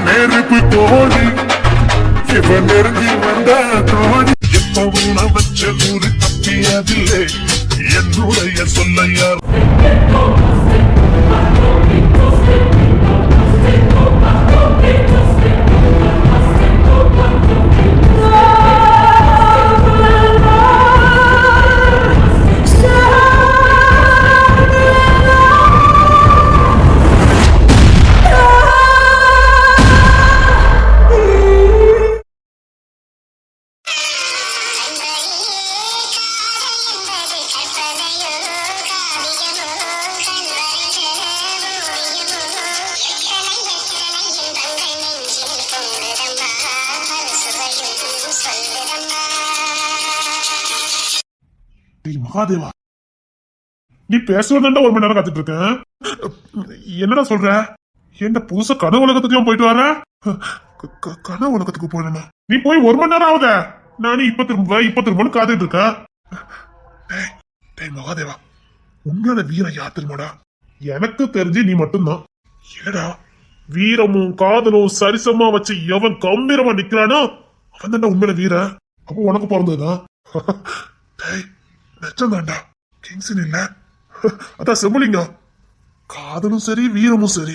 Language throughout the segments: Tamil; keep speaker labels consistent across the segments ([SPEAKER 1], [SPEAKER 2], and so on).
[SPEAKER 1] நெருப்பு தோழி இவன் நெருங்கி வந்த தோழி எப்பவும் வச்ச ஊரு தப்பியதில்லை என்னுடைய சொல்லையார் மகாதேவா, நீ பேசுவதா ஒரு மணி நேரம் காத்துட்டு இருக்கேன். என்னடா சொல்ற? என்ன புதுசா கனவு உலகத்துக்கு போயிட்டு வர? கனவு உலகத்துக்கு போயிடணும். நீ போய் ஒரு மணி நேரம் ஆகுத. நானும் இப்ப திரும்ப காத்துட்டு இருக்கேன். மகாதேவா, உண்மையான வீரம் யார் தெரியுமாடா? எனக்கு தெரிஞ்சு நீ மட்டும்தான். இல்லடா, வீரமும் காதலும் சரிசமா வச்சு எவன் கம்பீரமா நிக்கிறானோ அவன் தான்டா உண்மையான வீரன். அப்போ உனக்கு பிறந்ததுதான். நச்சந்தாண்டா, கிங்ஸன் இல்ல, அதான் செம்புலிங்கம். காதலும் சரி வீரமும் சரி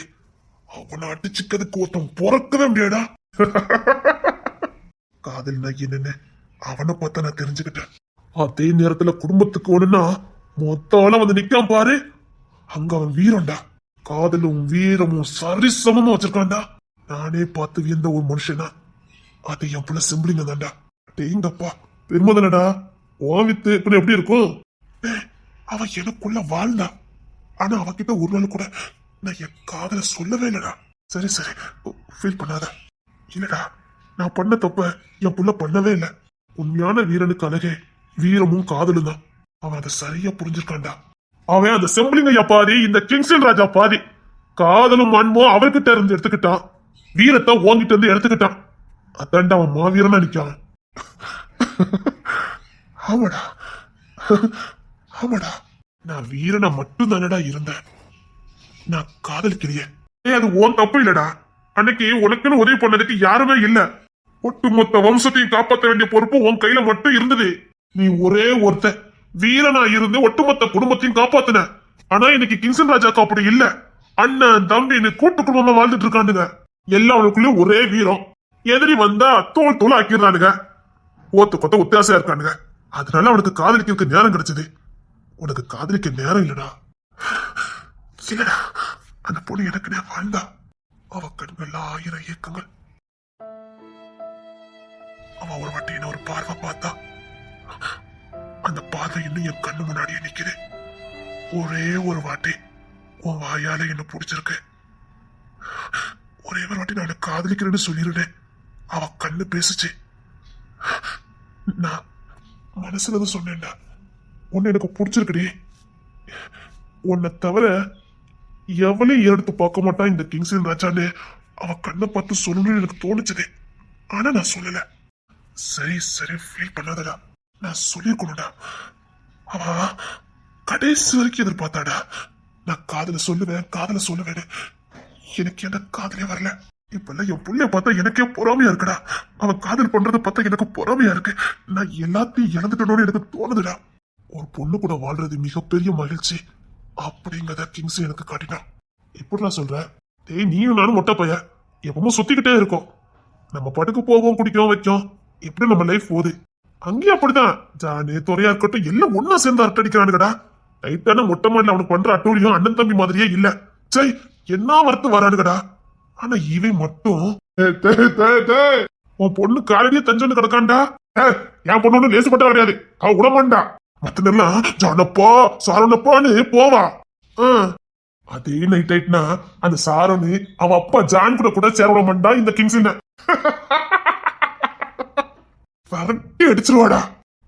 [SPEAKER 1] அவனை அடிச்சுக்கிறதுக்கு ஒருத்தன் பிறக்கவே முடியாடா. காதல்னா என்னன்னு அவனை பார்த்தா நான் தெரிஞ்சுக்கிட்டேன். அதே நேரத்துல குடும்பத்துக்கு ஒண்ணுன்னா மொத்தம் வந்து நிக்காம பாரு, அங்க அவன் வீரம்டா. காதலும் வீரமும் சரிசமமா வச்சிருக்கான்டா. நானே பார்த்து வியந்த ஒரு மனுஷனா அது என் புள்ள செம்புலிங்கம் தான்டா. டேங்கப்பா, பெருமதனடா. ஓவித்து எப்படி இருக்கும்? அவன் எனக்குள்ள வாழ்ந்தா, ஆனா அவகிட்ட ஒரு நாள் கூட நான் என் காதல சொல்லவே இல்லடா. சரி சரி, ஃபீல் பண்ணாத. இல்லடா, நான் பண்ண தப்ப என் புள்ள பண்ணவே இல்லை. உண்மையான வீரனுக்கு அழகே வீரமும் காதலும் தான். அவன் அதை சரியா புரிஞ்சிருக்கான்டா. அவன் அந்த செம்புலிங்கையா பாதி, இந்த கிங்ஸன் ராஜா பாதி. காதலும் அன்பும் அவர்கிட்ட இருந்து எடுத்துக்கிட்டான், வீரத்தை ஓங்கிட்டு இருந்து எடுத்துக்கிட்டான். அதான்டா அவன் மாவீரனா நிக்கான். ஆமாடா ஆமாடா, நான் வீரனை மட்டும் தானடா இருந்தேன். நான் காதலிக்கிறிய. அது உன் தப்பு இல்லடா. அன்னைக்கு உனக்குன்னு உதவி பண்ணதுக்கு யாருமே இல்ல. ஒட்டுமொத்த வம்சத்தையும் காப்பாற்ற வேண்டிய பொறுப்பு உன் கையில மட்டும் இருந்தது. நீ ஒரே ஒருத்த வீரனா இருந்து ஒட்டுமொத்த குடும்பத்தையும் காப்பாத்தின. ஆனா இன்னைக்கு கிங்ஸன் ராஜாக்கு அப்படி இல்ல. அண்ணன் தம்பின்னு கூட்டு குடும்பமா வாழ்ந்துட்டு இருக்கானுங்க. எல்லாருக்குள்ளயும் ஒரே வீரம். எதிரி வந்தா தோல் தோல் ஆக்கிடுறானுங்க. ஓத்து கொத்த வித்தியாசம் இருக்கானுங்க. அதனால அவனுக்கு காதலிக்கிறதுக்கு நேரம் கிடைச்சது. உனக்கு காதலிக்க நேரம் இல்லடா. இல்லடா, அந்த பொண்ணு எனக்கு நான் வாழ்ந்தா. அவ கண்கள் 1000 இயக்கங்கள். அவ ஒரு வாட்டி என்ன ஒரு பார்வை பார்த்தா. அந்த பார்வை இன்னும் என் கண்ணு முன்னாடியே நிக்குது. ஒரே ஒரு வாட்டி உன் வாயால என்ன பிடிச்சிருக்கு. ஒரே ஒரு வாட்டி நான் காதலிக்கிறேன்னு சொல்லிருந்தேன். அவ கண்ணு பேசுச்சு. நான் மனசுலதான் சொன்னேன்டா, உன்னை எனக்கு பிடிச்சிருக்குடி. உன்னை தவிர எவளையும் எடுத்து பார்க்க மாட்டான் இந்த கிங்ஸன் ராஜான்னு அவ கண்ணை பார்த்து சொல்லணும்னு எனக்கு தோணுச்சுது. ஆனா நான் சொல்லல. சரி சரி, ஃபீல் பண்ணாதடா. நான் சொல்லிருக்கணும்டா. அவ கடைசி வரைக்கும் எதிர்பார்த்தாடா, நான் காதல சொல்லுவேன். எனக்கு என்ன காதலே வரல. இப்பெல்லாம் என் புள்ளைய பார்த்தா எனக்கே பொறாமையா இருக்குடா. அவன் காதல் பண்றதை பார்த்தா எனக்கு பொறாமையா இருக்கு. நான் எல்லாத்தையும் இழந்துட்டோன்னு எனக்கு தோணுதுடா. ஒரு பொண்ணு கூட வாழ்றது மிகப்பெரிய மகிழ்ச்சி அப்படிங்கறத கிங்ஸ் எனக்கு காட்டினான். இப்படிலாம் சொல்ற? நீயும் நானும் மொட்டை பைய எப்பவும் சுத்திக்கிட்டே இருக்கோம். நம்ம பாட்டுக்கு போவோம், குடிக்கும், வைக்கும், இப்படி நம்ம லைஃப் போகுது. அங்கேயும் அப்படிதான். ஜானு துறையா இருக்கட்டும் எல்லாம் ஒன்னா சேர்ந்து அரட்டடிக்கிறானுங்கடா. லைட்டான மொட்டை மாடல அவனுக்கு பண்ற அட்டூழியம் அண்ணன் தம்பி மாதிரியே இல்ல. சை, என்ன வரத்து வரானுங்கடா. ஆனா இவன் மட்டும் உன் பொண்ணு காலையிலேயே தஞ்சோன்னு கிடக்காண்டா. என் பொண்ணு லேசுப்பட்டா கிடையாது. அவ உடமாண்டா. மத்தனெல்லாம் ஜானப்பா சாரணப்பான்னு போவா. அதே நைட் ஆயிட்டுனா அந்த சாரணு அவ அப்பா ஜான் கூட சேர விட மாட்டா இந்த கிங்ஸன். வரட்டி அடிச்சிருவாடா.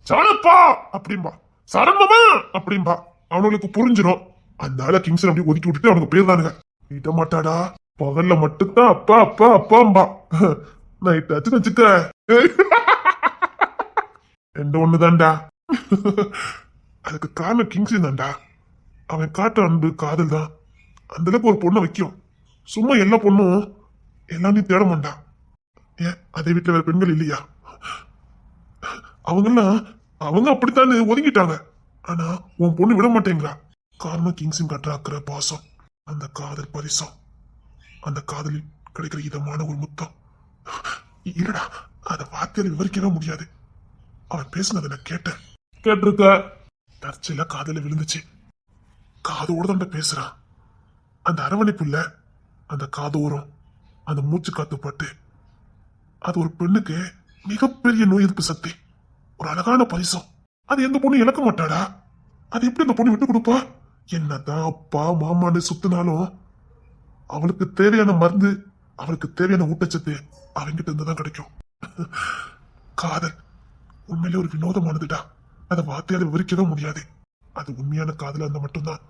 [SPEAKER 1] ஜானப்பா அப்படின்பா, சரணமா அப்படின்பா. அவனுக்கு புரிஞ்சிடும். அதனால கிங்ஸன் அப்படி ஒதுக்கி விட்டுட்டு அவனுக்கு பேர் தானுங்க. விட மாட்டாடா. பகல்ல மட்டும்தான் அப்பா அப்பா அப்பாம்பா. நைட் ஆச்சு வச்சுக்க ரெண்டு ஒண்ணுதான்டா. அதுக்கு காரணம் கிங்ஸன் தான்டா. அவன் காட்டுற அன்பு காதல் தான் அந்த அளவுக்கு ஒரு பொண்ணை வைக்கும். சும்மா எல்லா பொண்ணும் எல்லாம் நீ தேட மாட்டான். ஏன் அதே வீட்டுல வேற பெண்கள் இல்லையா? அவங்கெல்லாம் அவங்க அப்படித்தானே ஒதுங்கிட்டாங்க. ஆனா உன் பொண்ணு விட மாட்டேங்கிறா. காரணம் கிங்ஸின் கட்டுற அக்கறை, பாசம், அந்த காதல் பரிசம், அந்த காதலில் கிடைக்கிற இதமான ஒரு முத்தம். இல்லடா, அத வார்த்தையில விவரிக்கவே முடியாது. அவன் பேசுனதை நான் கேட்டேன். கேட்டிருக்க. தற்செயலா காதல விழுந்துச்சு. காதோட தான் பேசுறான். அந்த அரவணைப்புல, அந்த காதோரம், அந்த மூச்சு காத்து பட்டு, அது ஒரு பெண்ணுக்கு மிகப்பெரிய நோய் எதிர்ப்பு சக்தி, ஒரு அழகான பரிசம். அது எந்த பொண்ணு இழக்க மாட்டாடா. அது எப்படி அந்த பொண்ணு விட்டு கொடுப்பா? என்னதான் அப்பா மாமான்னு சுத்தினாலும் அவளுக்கு தேவையான மருந்து, அவளுக்கு தேவையான ஊட்டச்சத்து அவங்கிட்ட இருந்துதான் கிடைக்கும். காதல் உண்மையிலே ஒரு வினோதமானதுடா. அதை வார்த்தையால விவரிக்கவே முடியாது. அது உண்மையான காதலா இருந்தா மட்டும்தான்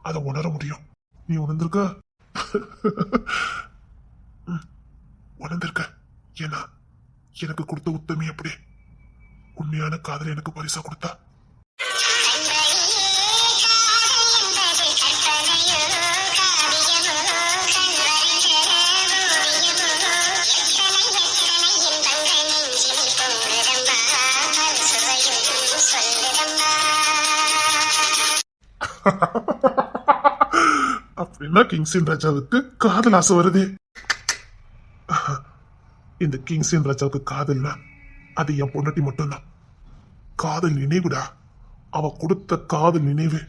[SPEAKER 1] அதை உணர முடியும். நீ உணர்ந்திருக்க? உணர்ந்திருக்க. ஏன்னா எனக்கு கொடுத்த உத்தமி அப்படி உண்மையான காதலை எனக்கு பரிசா கொடுத்தா. அப்படின்னா கிங்ஸின் ராஜாவுக்கு காதல் ஆசை வருது. இந்த கிங்ஸின் ராஜாவுக்கு காதல்னா அது என் பொண்டாட்டி மட்டும்தான். காதல் நினைவுடா. அவ கொடுத்த காதல் நினைவு.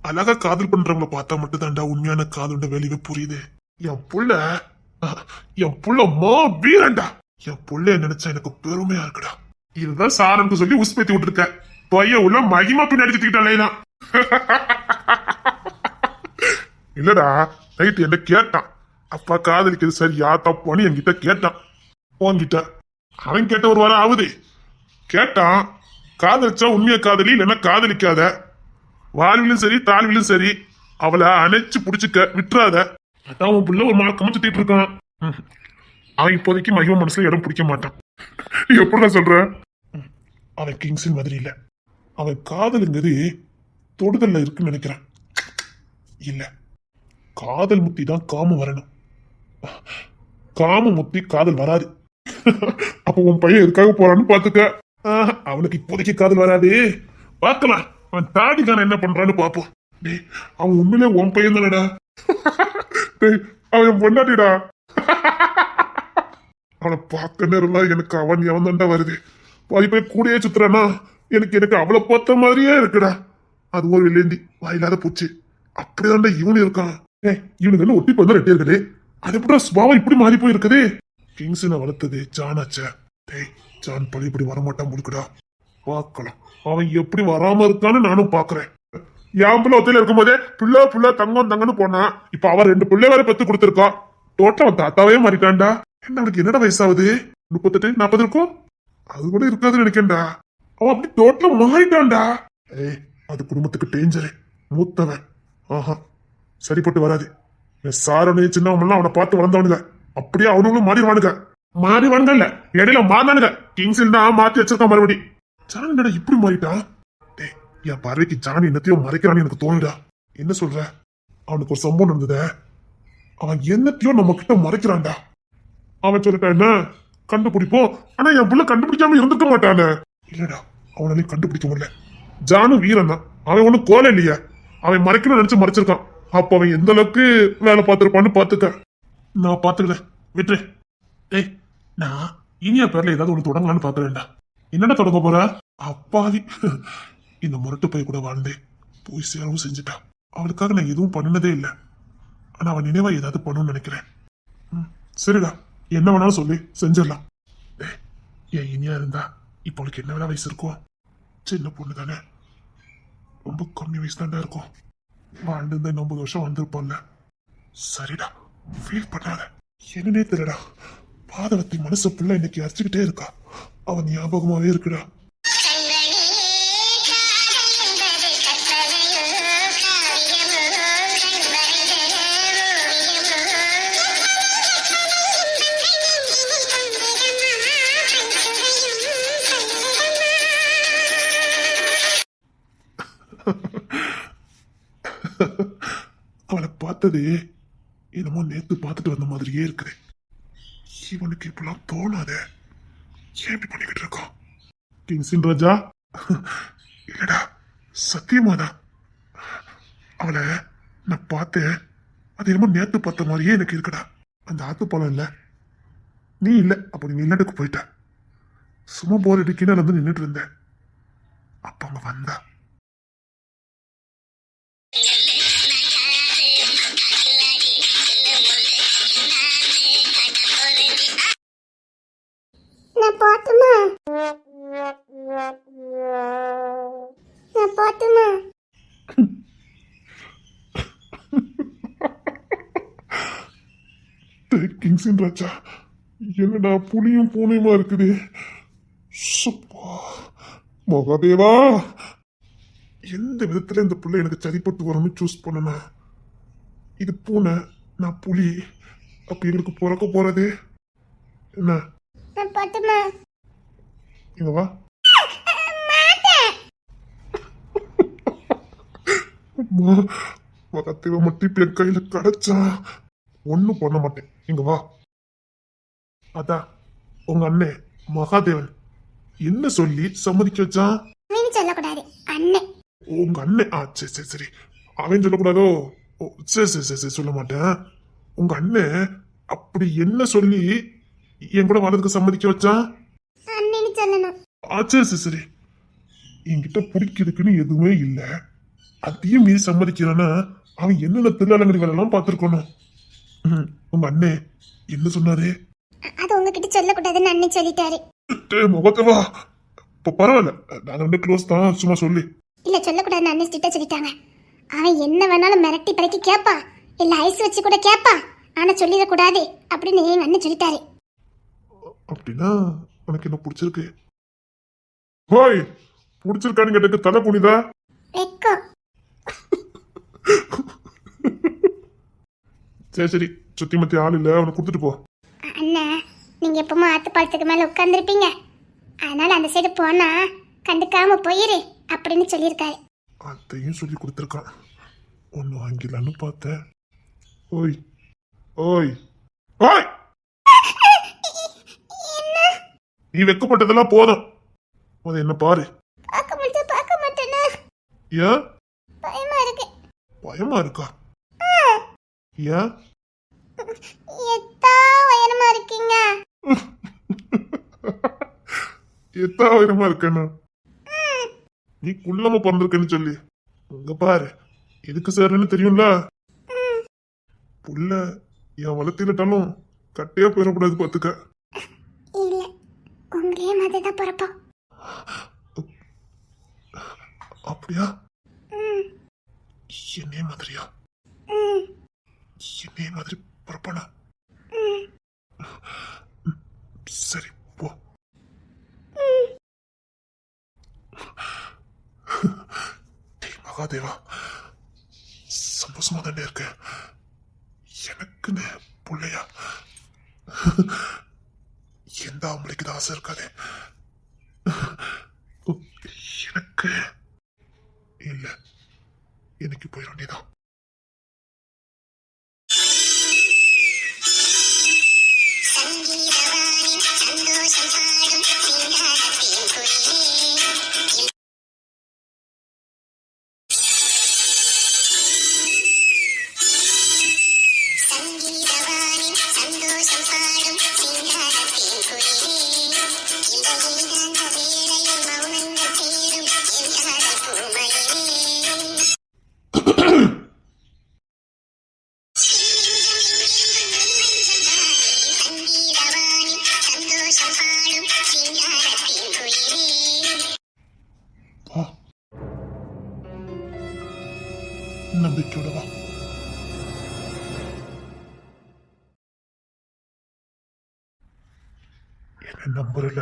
[SPEAKER 1] அழகா காதல் பண்றவங்கள பார்த்தா மட்டும் தான்டா உண்மையான காதலோட வேலையே புரியுது. என் புள்ள என் புள்ள மா வீரண்டா. என் புள்ளைய நினைச்சா எனக்கு பெருமையா இருக்குடா. இதுதான் சாரனுக்கு சொல்லி உஸ்பேத்தி விட்டுருக்க. பையன் உள்ள மகிமா பின்னாடி சுத்திக்கிட்டான். இல்லடா, நைட்டு என்ன கேட்டான். அப்பா காதலிக்கிறது சரியா தப்பான்னு என்கிட்ட கேட்டான். உன்கிட்ட அவன் கேட்ட ஒரு வாரம் ஆகுது. கேட்டான், காதலிச்சா உண்மைய காதலி இல்லைன்னா காதலிக்காத, வாழ்விலும் சரி தாழ்விலும் சரி அவளை அணைச்சு புடிச்சுக்க, விட்டுறாத. அதான் உன் புள்ள ஒரு மழக்கமா சுத்திட்டு இருக்கான். அவன் இப்போதைக்கு மகிம மனசுல இடம் பிடிக்க மாட்டான். எப்படிதான் சொல்ற? அவன் கிங்ஸின் மாதிரி இல்ல. அவன் காதலுங்கிறது தொடுதல்ல இருக்குன்னு நினைக்கிறான். இல்ல, காதல் முத்தி தான் காமம் வரணும். காம முத்தி காதல் வராது. அப்ப உன் பையன் எதுக்காக போறான்னு பாத்துக்க. அவனுக்கு இப்போதைக்கு காதல் வராது, பார்க்கலாம். அவன் தாடிக்கான என்ன பண்றான்னு பாப்போம். டேய், அவன் உண்மையிலே உன் பையன் தானடா. அவன் பொண்டாட்டிடா. அவனை பார்க்க நேரம் எனக்கு அவன் எவன் தாண்டா வருது. பாதி போய் கூடயே சுத்துறானா எனக்கு அவளை பார்த்த மாதிரியே இருக்குடா. அது ஒரு வில்லேந்தி வாயில்லாத பூச்சி. அப்படிதான்டா இவனு இருக்கான். இவனுக்கு ஒட்டி போய் ரெட்டே இருக்குது. அது எப்படி சுபாவம் இப்படி மாறி போயிருக்குது? கிங்ஸனை வளர்த்தது ஜானாச்சா. டேய், ஜான் பழி இப்படி வரமாட்டான் முழுக்கடா. பார்க்கலாம் அவன் எப்படி வராம இருக்கான்னு நானும் பாக்குறேன். என் பிள்ளை ஒத்தையில இருக்கும் போதே பிள்ளை தங்கம் தங்கன்னு போனா, இப்ப அவன் 2 பிள்ளை வேற பெத்து கொடுத்துருக்கா. டோட்டல் அவன் தாத்தாவே மாறிட்டான்டா. என்ன அவனுக்கு என்னடா வயசாகுது? 38 40 இருக்கும். அது கூட இருக்காதுன்னு நினைக்கேன்டா. அவன் அப்படி டோட்டலா மாறிட்டான்டா. ஏய், அது குடும்பத்துக்கு டேஞ்சரு. மூத்தவன். ஆஹா, சரிப்பட்டு வராது. சாரணி சின்னவன் அவனை பார்த்து வளர்ந்தவனுங்க. அப்படியே அவனுங்களும் மாறிவானுங்க இல்ல, இடையில மாறினானுங்க. கிங்ஸில் தான் மாத்தி வச்சிருக்கான் மறுபடி. ஜானிடா இப்படி மாறிட்டான். டேய், என் பார்வைக்கு ஜானி என்னத்தையும் மறைக்கிறான்னு எனக்கு தோணுடா. என்ன சொல்ற? அவனுக்கு ஒரு சம்பவம் இருந்தத அவன் என்னத்தையும் நம்ம கிட்ட மறைக்கிறான்டா. அவன் சொல்லிட்டான், என்ன கண்டுபிடிப்போம். ஆனா என் புள்ள கண்டுபிடிக்காம இருந்துக்க மாட்டானே. இல்லடா, அவனாலையும் கண்டுபிடிக்க முடியல. ஜானு வீரன் தான், அவன் ஒண்ணு கோல இல்லையா. அவன் மறைக்கணும்னு நினைச்சு மறைச்சிருக்கான். அப்ப அவன் எந்த அளவுக்கு வேலை பார்த்திருப்பான்னு பாத்துக்க. நான் பாத்துக்கிறேன், விட்டு. ஏய், நான் இனியா பேர்ல ஏதாவது ஒண்ணு தொடங்கலான்னு பாக்குறேன்டா. என்னடா தொடங்க போற? அப்பாவி, இந்த முரட்டு பைய கூட வாழ்ந்தே போய் சேரவும் செஞ்சுட்டா. அவளுக்காக நான் எதுவும் பண்ணினதே இல்லை. ஆனா அவன் நினைவா ஏதாவது பண்ணணும்னு நினைக்கிறேன். சரிடா, என்ன வேணாலும் சொல்லி செஞ்சிடலாம். ஏன் இனியா இருந்தா இப்ப அவளுக்கு என்ன வேணா வயசு இருக்கும்? சின்ன பொண்ணு தானே, ரொம்ப கம்மி வயசு தாண்டா இருக்கும். வாழ்ந்து 50 வருஷம் வந்திருப்பான்ல. சரிடா, ஃபீல் பண்ணாத. என்னன்னே தெரியடா, பாதவத்தி மனசு பிள்ளை இன்னைக்கு அரைச்சுக்கிட்டே இருக்கா. அவன் ஞாபகமாவே இருக்குடா. அவளை பார்த்தது என்னமோ நேத்து பார்த்துட்டு வந்த மாதிரியே இருக்குது. இவனுக்கு இப்பெல்லாம் தோணாதே. ஏன் இப்படி பண்ணிக்கிட்டு இருக்கான்? கிங்ஸின் ராஜா இல்லடா, சத்தியமாதான். அவளை நான் பார்த்தேன். அது என்னமோ நேத்து பார்த்த மாதிரியே எனக்கு இருக்குடா. அந்த ஆத்துப்பாலம் இல்ல, நீ இல்ல, அப்ப நீ வெளிநாட்டுக்கு போயிட்ட. சும்மா போர் அடிக்கின்னு வந்து நின்றுட்டு இருந்தேன். அப்ப அவங்க வந்தா.
[SPEAKER 2] நான் போட்டுமா? நான் போட்டுமா?
[SPEAKER 1] கிங்ஸின் ராஜா, என்னடா புலியும் பூனையுமா இருக்குது. சுப்பா மகாதேவா, எந்த விதத்துல இந்த பிள்ளை எனக்கு சரிப்பட்டு வரும்னு சூஸ் பண்ணனா? இது பூனை, நான் புலி. அப்ப எங்களுக்கு பிறக்க போறது என்ன?
[SPEAKER 2] நான் போட்டுமா?
[SPEAKER 1] இங்க வா. மகத்தேவ மட்டும் இப்ப என் கையில கிடைச்சா ஒண்ணும் பண்ண மாட்டேன். இங்க வா. அதான் உங்க அண்ணன் மகாதேவன் என்ன சொல்லி சம்மதிக்க வச்சான்?
[SPEAKER 2] நீ சொல்லக்கூடாது அண்ணே.
[SPEAKER 1] உங்க அண்ணன் சரி சரி சரி, அவன் சொல்லக்கூடாதோ? சரி சரி சரி சரி, சொல்ல மாட்டேன். உங்க அண்ணன் அப்படி என்ன சொல்லி என் கூட வரதுக்கு சம்மதிக்க வச்சான்?
[SPEAKER 2] அண்ணேன்னு சொல்லணும்.
[SPEAKER 1] சரி சரி சரி, என்கிட்ட பிடிக்கிறதுக்குன்னு எதுவுமே இல்லை. அதையும் மீறி சம்மதிக்கிறான்னா அவன் என்னென்ன திருநலங்கடி வேலைலாம் பார்த்துருக்கணும். உங்க அண்ணே என்ன சொன்னாரு?
[SPEAKER 2] அது உங்ககிட்ட சொல்லக்கூடாதுன்னு அண்ணே சொல்லிட்டாரு.
[SPEAKER 1] முகத்தவா, இப்ப பரவாயில்ல, நாங்க ரெண்டு க்ளோஸ் தான், சும்மா சொல்லி.
[SPEAKER 2] இல்ல சொல்லக்கூடாதுன்னு அண்ணே ஸ்ட்ரிக்டா சொல்லிட்டாங்க. அவன் என்ன வேணாலும் மிரட்டி பறக்கி கேட்பான், இல்ல ஐஸ் வச்சு கூட கேட்பான். ஆனா சொல்லிடக்கூடாது அப்படின்னு எங்க அண்ணன் சொல்லிட்டாரு.
[SPEAKER 1] அப்படின்னா உனக்கு என்ன பிடிச்சிருக்கு? ஹோய், பிடிச்சிருக்கான்னு கேட்டதுக்கு தலை குனிதா?
[SPEAKER 2] வெக்கம்.
[SPEAKER 1] சரி சரி, சுத்தி மத்தி ஆள் இல்ல, அவனை கொடுத்துட்டு போ.
[SPEAKER 2] அண்ணா, நீங்க எப்பவுமே ஆத்துப்பாலத்துக்கு மேல உட்கார்ந்துருப்பீங்க, அதனால அந்த சைடு போனா கண்டுக்காம போயிரு அப்படின்னு சொல்லியிருக்காரு.
[SPEAKER 1] அதையும் சொல்லி கொடுத்துருக்கான். ஒன்னு வாங்கிடலான்னு பார்த்தேன். ஓய் ஓய் ஓய், நீ வெக்கப்பட்டதெல்லாம் போதும். அது என்ன பாரு.
[SPEAKER 2] பார்க்க மாட்டேன்னா
[SPEAKER 1] ஏன்
[SPEAKER 2] பயமா இருக்கு.
[SPEAKER 1] பயமா இருக்கா? ஏன்
[SPEAKER 2] எத்தா உயரமா இருக்கீங்க?
[SPEAKER 1] எத்தா உயரமா இருக்கேன்னா நீ குள்ளமா பிறந்திருக்கேன்னு சொல்லி. இங்க பாரு, எதுக்கு சேர்றேன்னு தெரியும்ல. புள்ள என் வளர்த்திட்டாலும் கட்டையா போயிடக்கூடாது பாத்துக்க.
[SPEAKER 2] இல்ல, உங்களே மாதிரி தான் பிறப்போம்.
[SPEAKER 1] அப்படியா? என்னே மாதிரியா? என்னே மாதிரி பிறப்பானா? சரி போ. மகாதேவா, சந்தோஷமா தானே இருக்க? எனக்குன்னு பிள்ளையா? எந்த ஆம்பளைக்கு தான் ஆசை இருக்காது. எனக்கு இல்ல, எனக்கு போயிட வேண்டியதான். நம்பிக்கையோட வா. என்ன நம்புறல?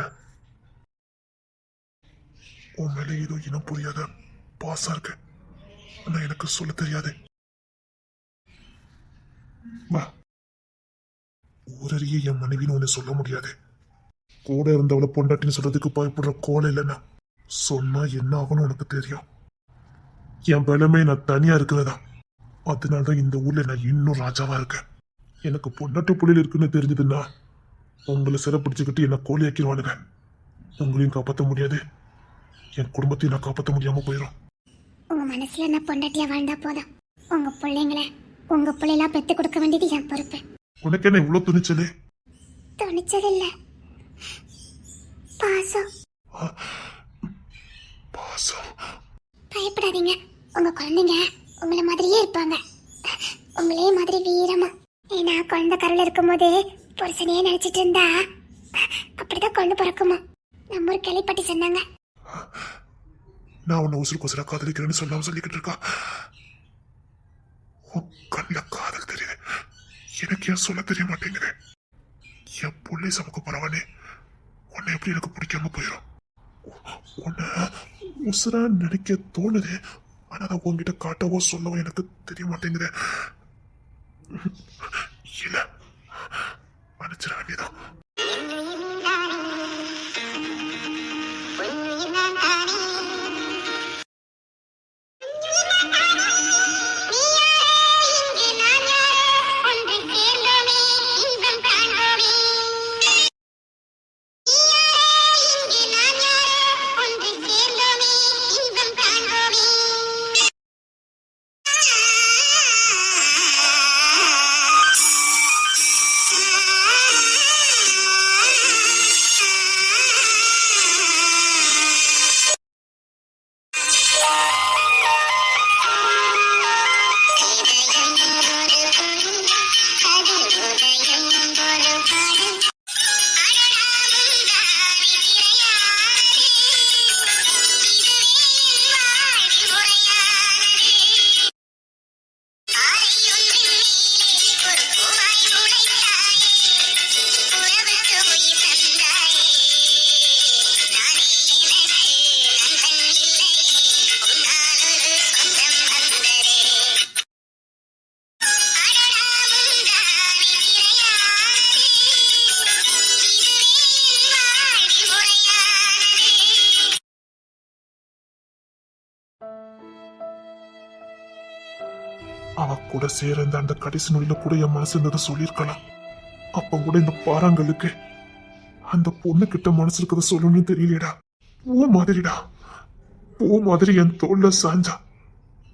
[SPEAKER 1] உன் மேல ஏதோ இனம் புரியாத பாசம் இருக்கு, ஆனா எனக்கு சொல்ல தெரியாது. வா. ஊரறிய என் மனைவின்னு ஒண்ணு சொல்ல முடியாது. கூட இருந்தவளை பொண்டாட்டின்னு சொல்றதுக்கு பயப்படுற கோலை இல்லைன்னா சொன்னா என்ன ஆகணும் உனக்கு தெரியும். என் பலமே நான் தனியா இருக்கிறதா, அதனாலதான் இந்த ஊர்ல நான் இன்னும் ராஜாவா இருக்கேன். எனக்கு பொண்டாட்டி புள்ளியில் இருக்குன்னு தெரிஞ்சதுன்னா உங்களை சிறை பிடிச்சுக்கிட்டு என்ன கோழியாக்கிடுவானுங்க. உங்களையும் காப்பாற்ற முடியாது, என் குடும்பத்தையும் நான் காப்பாற்ற முடியாம போயிடும்.
[SPEAKER 2] உங்க மனசுல நான் பொண்டாட்டியா வாழ்ந்தா போதும். உங்க பிள்ளைங்களை உங்க பிள்ளைகளா பெத்து கொடுக்க வேண்டியது என் பொறுப்பு.
[SPEAKER 1] உனக்கு என்ன இவ்வளவு துணிச்சலு?
[SPEAKER 2] துணிச்சதில்ல, பாசம்.
[SPEAKER 1] பாசம்?
[SPEAKER 2] பயப்படாதீங்க, உங்க குழந்தைங்க உங்களை மாதிரியே இருப்பாங்க. உங்களே மாதிரி வீரமா. ஏன்னா குழந்தை கருவில் இருக்கும்போது புருஷனையே நினைச்சிட்டு இருந்தா அப்படிதான் குழந்தை பிறக்குமா. நம்ம ஒரு கேள்விப்பட்டி சொன்னாங்க.
[SPEAKER 1] நான் உன்னை உசுருக்கு உசுரா காதலிக்கிறேன்னு சொல்லாம சொல்லிக்கிட்டு இருக்கா. உன் கண்ணுல காதல் தெரியுது, எனக்கு ஏன் சொல்ல தெரிய மாட்டேங்குது. என் புள்ளை சமக்க பரவானே, உன்னை எப்படி எனக்கு பிடிக்காம போயிடும். உன்னை உசுரா நினைக்க தோணுது, ஆனா அதை உன்கிட்ட காட்டவோ சொல்லவோ எனக்கு தெரிய மாட்டேங்குது. இல்ல, மன்னிச்சிட வேண்டியதான். அவ கூட சேர்ந்த அந்த கடைசி நொடியில கூட என் மனசு இருந்ததை சொல்லியிருக்கலாம். அப்ப கூட இந்த பாறாங்கல்லுக்கு அந்த பொண்ணு கிட்ட மனசு இருக்கிறத சொல்லணும்னு தெரியலடா. பூ மாதிரிடா, பூ மாதிரி என் தோல்ல சாஞ்சா.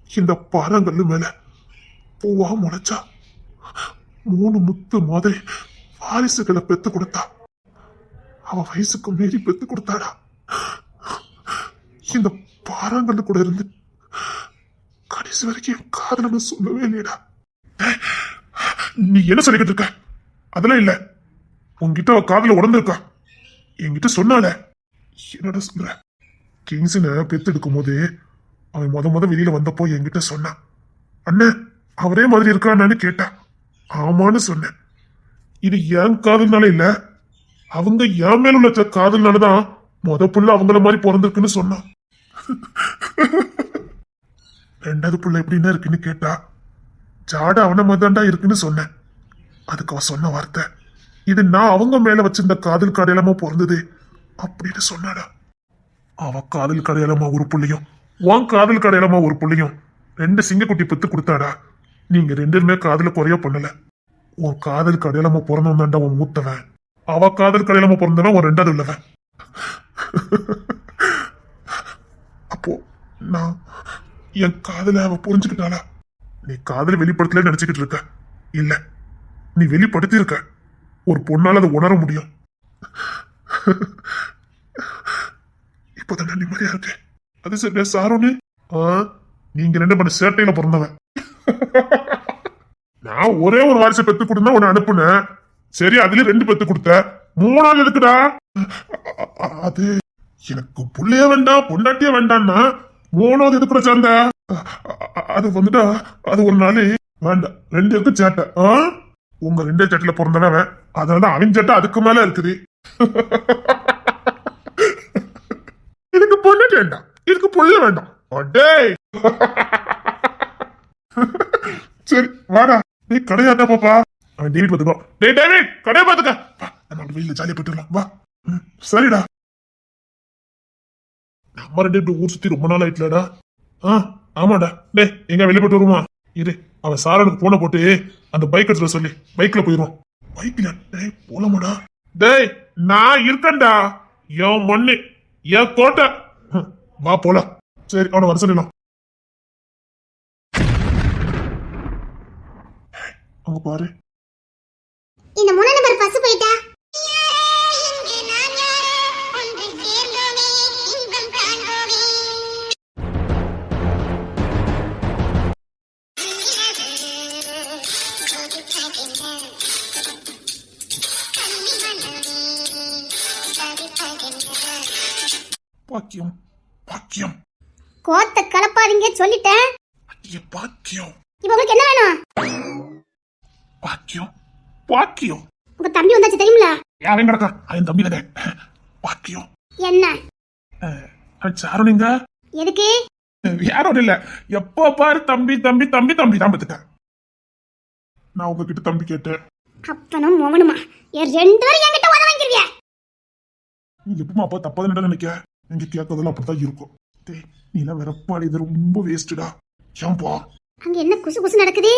[SPEAKER 1] இந்த பாறாங்கல்லு மேல பூவா முளைச்சா. 3 முத்து மாதிரி வாரிசுகளை பெத்து கொடுத்தா. அவ வயசுக்கு மீறி பெத்து கொடுத்தாடா. இந்த பாறாங்கல்லு கூட இருந்து கடைசி வரைக்கும் என் காதல சொல்லவே இல்லையடா. நீ என்ன சொல்லிக்கிட்டு இருக்க? அதெல்லாம் இல்ல, உன்கிட்ட அவ காதல உடந்திருக்கா. என்கிட்ட சொன்னால. என்னடா சொல்ற? கிங்ஸனை பெத்தெடுக்கும் போது அவன் முத வெளியில வந்தப்போ என்கிட்ட சொன்னான், அண்ணன் அவரே மாதிரி இருக்கான்னு கேட்டா. ஆமான்னு சொன்னேன். இது என் காதல்னால இல்ல, அவங்க என் மேல உள்ள காதல்னாலதான் புள்ள அவங்கள மாதிரி பிறந்திருக்குன்னு சொன்னான். 2வது புள்ள எப்படின்னா இருக்குன்னு கேட்டா, ஜாட அவன மாதிரிதான்டா இருக்குன்னு சொன்னேன். அதுக்கு அவ சொன்ன வார்த்தை, இது நான் அவங்க மேல வச்சிருந்த காதல் கடையலமா பிறந்தது அப்படின்னு சொன்னாடா. அவ காதல் கடையலமா ஒரு புள்ளையும் உன் காதல் கடையலமா ஒரு புள்ளையும் 2 சிங்கக்குட்டி பெத்து கொடுத்தாடா. நீங்க 2 பேருமே காதல குறைய பண்ணல. உன் காதல் கடையலமா பிறந்தவன் தான்டா உன் மூத்தவன். அவ காதல் கடையலமா பிறந்தவன் உன் 2வது உள்ளவன். அப்போ நான் என் காதல அவ புரிஞ்சுக்கிட்டாளா? நீ காதல வெளிப்படுத்தல நினைச்சுக்கிட்டு இருக்க. இல்ல, நீ வெளிப்படுத்தி இருக்க. ஒரு பொண்ணால அதை உணர முடியும். இப்போதான் நிம்மதியா இருக்கு. அது சரி சாரோன்னு, நீங்க 2 பண்ண சேட்டையில பிறந்தவன். நான் ஒரே ஒரு வாரிசை பெத்து கொடுத்தா உன்னை அனுப்புனேன். சரி, அதுல 2 பெத்து கொடுத்த. 3வது எதுக்குடா? அது எனக்கு புள்ளைய வேண்டாம் பொண்டாட்டிய வேண்டாம்னா 3வது எதுக்குட சேர்ந்த? அது வந்துட்டா அது ஒரு நாள் வேண்டாம். 2 இருக்கு சேட்டை. உங்க 2 சேட்டில பிறந்தவன், அதனாலதான் அவன் சேட்டை அதுக்கு மேல இருக்குது. எனக்கு பொண்ணு வேண்டாம், எனக்கு புள்ள வேண்டாம். சரி வாடா, நீ கடையாட்டா பாப்பா. அவன் டேவிட் பாத்துக்கோ. டேவிட் கடையை பாத்துக்க. நம்ம அப்படி வெயில ஜாலியா போயிட்டு வா. சரிடா. நம்ம 2 பேரும் ஊர் சுத்தி ரொம்ப நாள் ஆயிட்டுலடா. ஆமாடா. டே எங்க வெளியே போயிட்டு வருமா? இரு, அவன் சாரனுக்கு போன போட்டு அந்த பைக் எடுத்துட சொல்லி பைக்ல போயிரும். பைக்ல டேய் போலாமாடா? டேய் நான் இருக்கேன்டா, என் மண்ணு என் கோட்டை. வா போலாம். சரி அவனை வர சொல்லலாம். அங்க பாரு,
[SPEAKER 2] இந்த 3 நம்பர் பஸ் போயிட்டா.
[SPEAKER 1] பாக்கியம் பாக்கியம்
[SPEAKER 2] கோத்த கலப்பாதீங்க சொல்லிட்டேன்.
[SPEAKER 1] அடியே பாக்கியம்
[SPEAKER 2] இப்போ உங்களுக்கு என்ன வேணும்?
[SPEAKER 1] பாக்கியம் பாக்கியம்.
[SPEAKER 2] உங்க தம்பி வந்தாச்சு தெரியுங்களா?
[SPEAKER 1] யாரையும் கிடக்கா அவன் தம்பி தானே. பாக்கியம்
[SPEAKER 2] என்ன
[SPEAKER 1] அவன் சாரனுங்க.
[SPEAKER 2] எதுக்கு?
[SPEAKER 1] யாரோட இல்ல, எப்போ பாரு தம்பி தம்பி தம்பி தம்பி தான் பத்துட்டேன். நான் உங்ககிட்ட தம்பி கேட்டேன்.
[SPEAKER 2] அப்பனும் மோகனுமா என் 2 பேரும் என்கிட்ட உத வாங்கிருவிய.
[SPEAKER 1] நீ எப்பமா அப்பா தப்பா தான் நினைக்க, நீங்க கேட்கறதெல்லாம் அப்படித்தான் இருக்கும். டேய் நீ எல்லாம் வெறப்பாடி, இது ரொம்ப வேஸ்ட்டுடா. ஏன்பா
[SPEAKER 2] அங்க என்ன குசு குசு நடக்குது?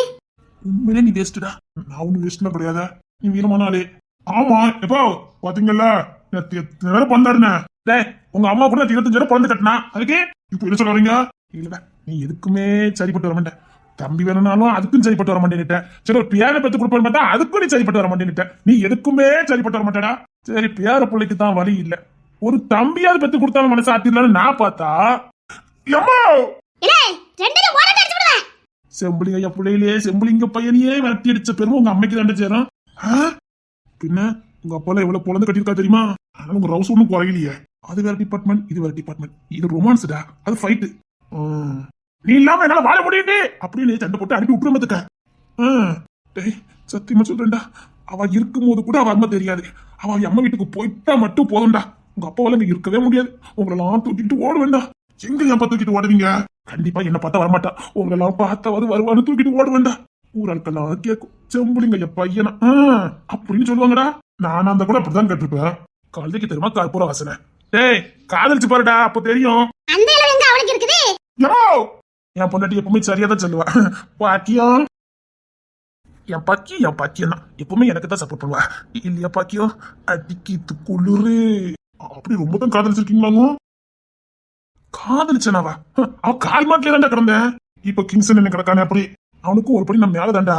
[SPEAKER 1] உண்மையிலே நீ வேஸ்ட்டுடா. நான் ஒன்னும் வேஸ்ட்லாம் கிடையாதா, நீ வீரமானாலே. ஆமா எப்போ பாத்தீங்கல்ல எத்தனை நேரம் பந்தாடுன. டேய் உங்க அம்மா கூட 25 பறந்து கட்டினா, அதுக்கு இப்போ என்ன சொல்ல வரீங்க? இல்லடா நீ எதுக்குமே சரிப்பட்டு வர மாட்டேன். தம்பி வேணும்னாலும் அதுக்கும் சரிப்பட்டு வர மாட்டேன்னுட்டேன். சரி ஒரு பியார பெத்து கொடுப்பேன்னு பார்த்தா அதுக்கும் நீ சரிப்பட்டு வர மாட்டேன்னுட்டேன். நீ எதுக்குமே சரிப்பட்டு வர மாட்டேடா. சரி பியார பிள்ளைக்கு தான் வழி இல்ல, ஒரு தம்பியாவது பெத்து கொடுத்தாலும் மனசு ஆத்திரலான்னு நான் பார்த்தா எம்மா செம்புலிங்க பிள்ளையிலேயே செம்புலிங்க பையனையே விரட்டி அடிச்ச பெருமை உங்க அம்மைக்கு தாண்ட சேரும். பின்ன உங்க அப்பால எவ்வளவு பொழந்து கட்டியிருக்கா தெரியுமா? ஆனா உங்க ரவுஸ் ஒன்னும் குறையிலையே. அது வேற டிபார்ட்மெண்ட், இது வேற டிபார்ட்மெண்ட். இது ரொமான்ஸ்டா, அது ஃபைட்டு. நீ இல்லாம என்னால வாழ முடியுது அப்படின்னு சண்டை போட்டு அனுப்பி விட்டுருமத்துக்க. டேய் சத்தியமா சொல்றேன்டா, அவ இருக்கும்போது கூட அவ அம்மா தெரியாது. அவ அம்மா வீட்டுக்கு போயிட்டா மட்டும் போதும்டா. உங்க அப்பாவால இங்க இருக்கவே முடியாது. உங்களெல்லாம் தூக்கிட்டு ஓட வேண்டாம். எங்க என் தூக்கிட்டு ஓடுவீங்க? கண்டிப்பா என்ன பார்த்தா வரமாட்டா. உங்களெல்லாம் பார்த்தாவது வருவான்னு தூக்கிட்டு ஓட வேண்டாம். ஊராட்கெல்லாம் கேட்கும், செம்புலிங்க பையனா அப்படின்னு சொல்லுவாங்கடா. நான் அந்த கூட அப்படிதான் கேட்டிருப்பேன். கழுதைக்கு தெரியுமா கற்பூர வாசனை. டேய் காதலிச்சு பாருடா, அப்ப தெரியும்.
[SPEAKER 2] அந்த இடம் எங்க அவளுக்கு இருக்குது?
[SPEAKER 1] என் பொண்டாட்டி எப்பவுமே சரியா தான் சொல்லுவா. பாக்கியம் என் பாக்கியம் தான் எப்பவுமே எனக்கு தான் சப்போர்ட் பண்ணுவா. இல்லையா பாக்கியம்? அடிக்கித்து குளிரு. அப்படி ரொம்ப தான் காதலிச்சிருக்கீங்களாங்க? காதலிச்சனாவா? அவ கால் மாட்டிலே தாண்டா கிடந்தேன். இப்ப கிங்ஸன் என்ன கிடக்கானே அப்படி. அவனுக்கும் ஒரு படி நான் மேல தாண்டா.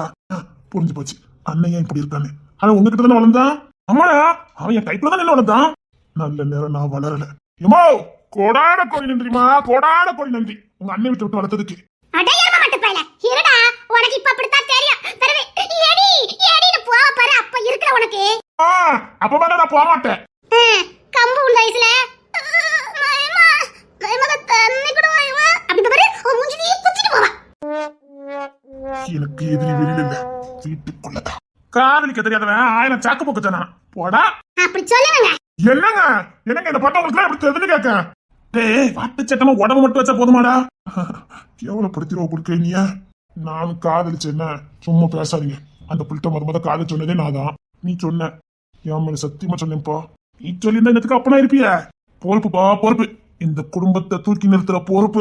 [SPEAKER 1] புரிஞ்சு போச்சு அண்ணையா இப்படி இருக்கானு. ஆனா உங்ககிட்ட தானே வளர்ந்தான். ஆமாடா அவன் என் கைப்புல தான் என்ன வளர்ந்தான். நல்ல நேரம் நான் வளரல. எமோ கோடான கோடி நன்றிமா, கோடான கோடி நன்றி உங்க அண்ணன் விட்டு விட்டு வளர்த்ததுக்கு.
[SPEAKER 2] அடையாம மட்டும் பையல இருடா, உனக்கு இப்ப அப்படித்தான் தெரியும். தரவே ஏடி ஏடின்னு போவ பாரு, அப்ப இருக்கிற உனக்கு.
[SPEAKER 1] அப்ப வேணா நான் போக மாட்டேன்.
[SPEAKER 2] கம்பு உள்ள வயசுல தண்ணி கூட அப்படி பாரு மூஞ்சிலேயே குத்திட்டு போவா.
[SPEAKER 1] எனக்கு எதிரி வெளியில இல்ல, வீட்டுக்குள்ளதான். காதலிக்க தெரியாதவன் 1000 சாக்கு போக்கு சொன்னா போடா.
[SPEAKER 2] அப்படி சொல்லுங்க.
[SPEAKER 1] என்னங்க என்னங்க இந்த பட்டவங்களுக்கு எப்படி தெரிஞ்சு கேட்க? டேய் வாட்டு சட்டமா உடம்பு மட்டும் வச்சா போதுமாடா? எவ்வளவு படுத்திடுவோம் கொடுக்க நீ. நானும் காதலிச்சேன்ன சும்மா பேசாதீங்க. அந்த புள்ளிட்ட மருமத காதல் சொன்னதே நான் தான். நீ சொன்ன என் மேல சத்தியமா சொன்னேன்ப்பா. நீ சொல்லியிருந்தா என்னத்துக்கு அப்பனா இருப்பிய? பொறுப்புப்பா பொறுப்பு, இந்த குடும்பத்தை தூக்கி நிறுத்துற பொறுப்பு.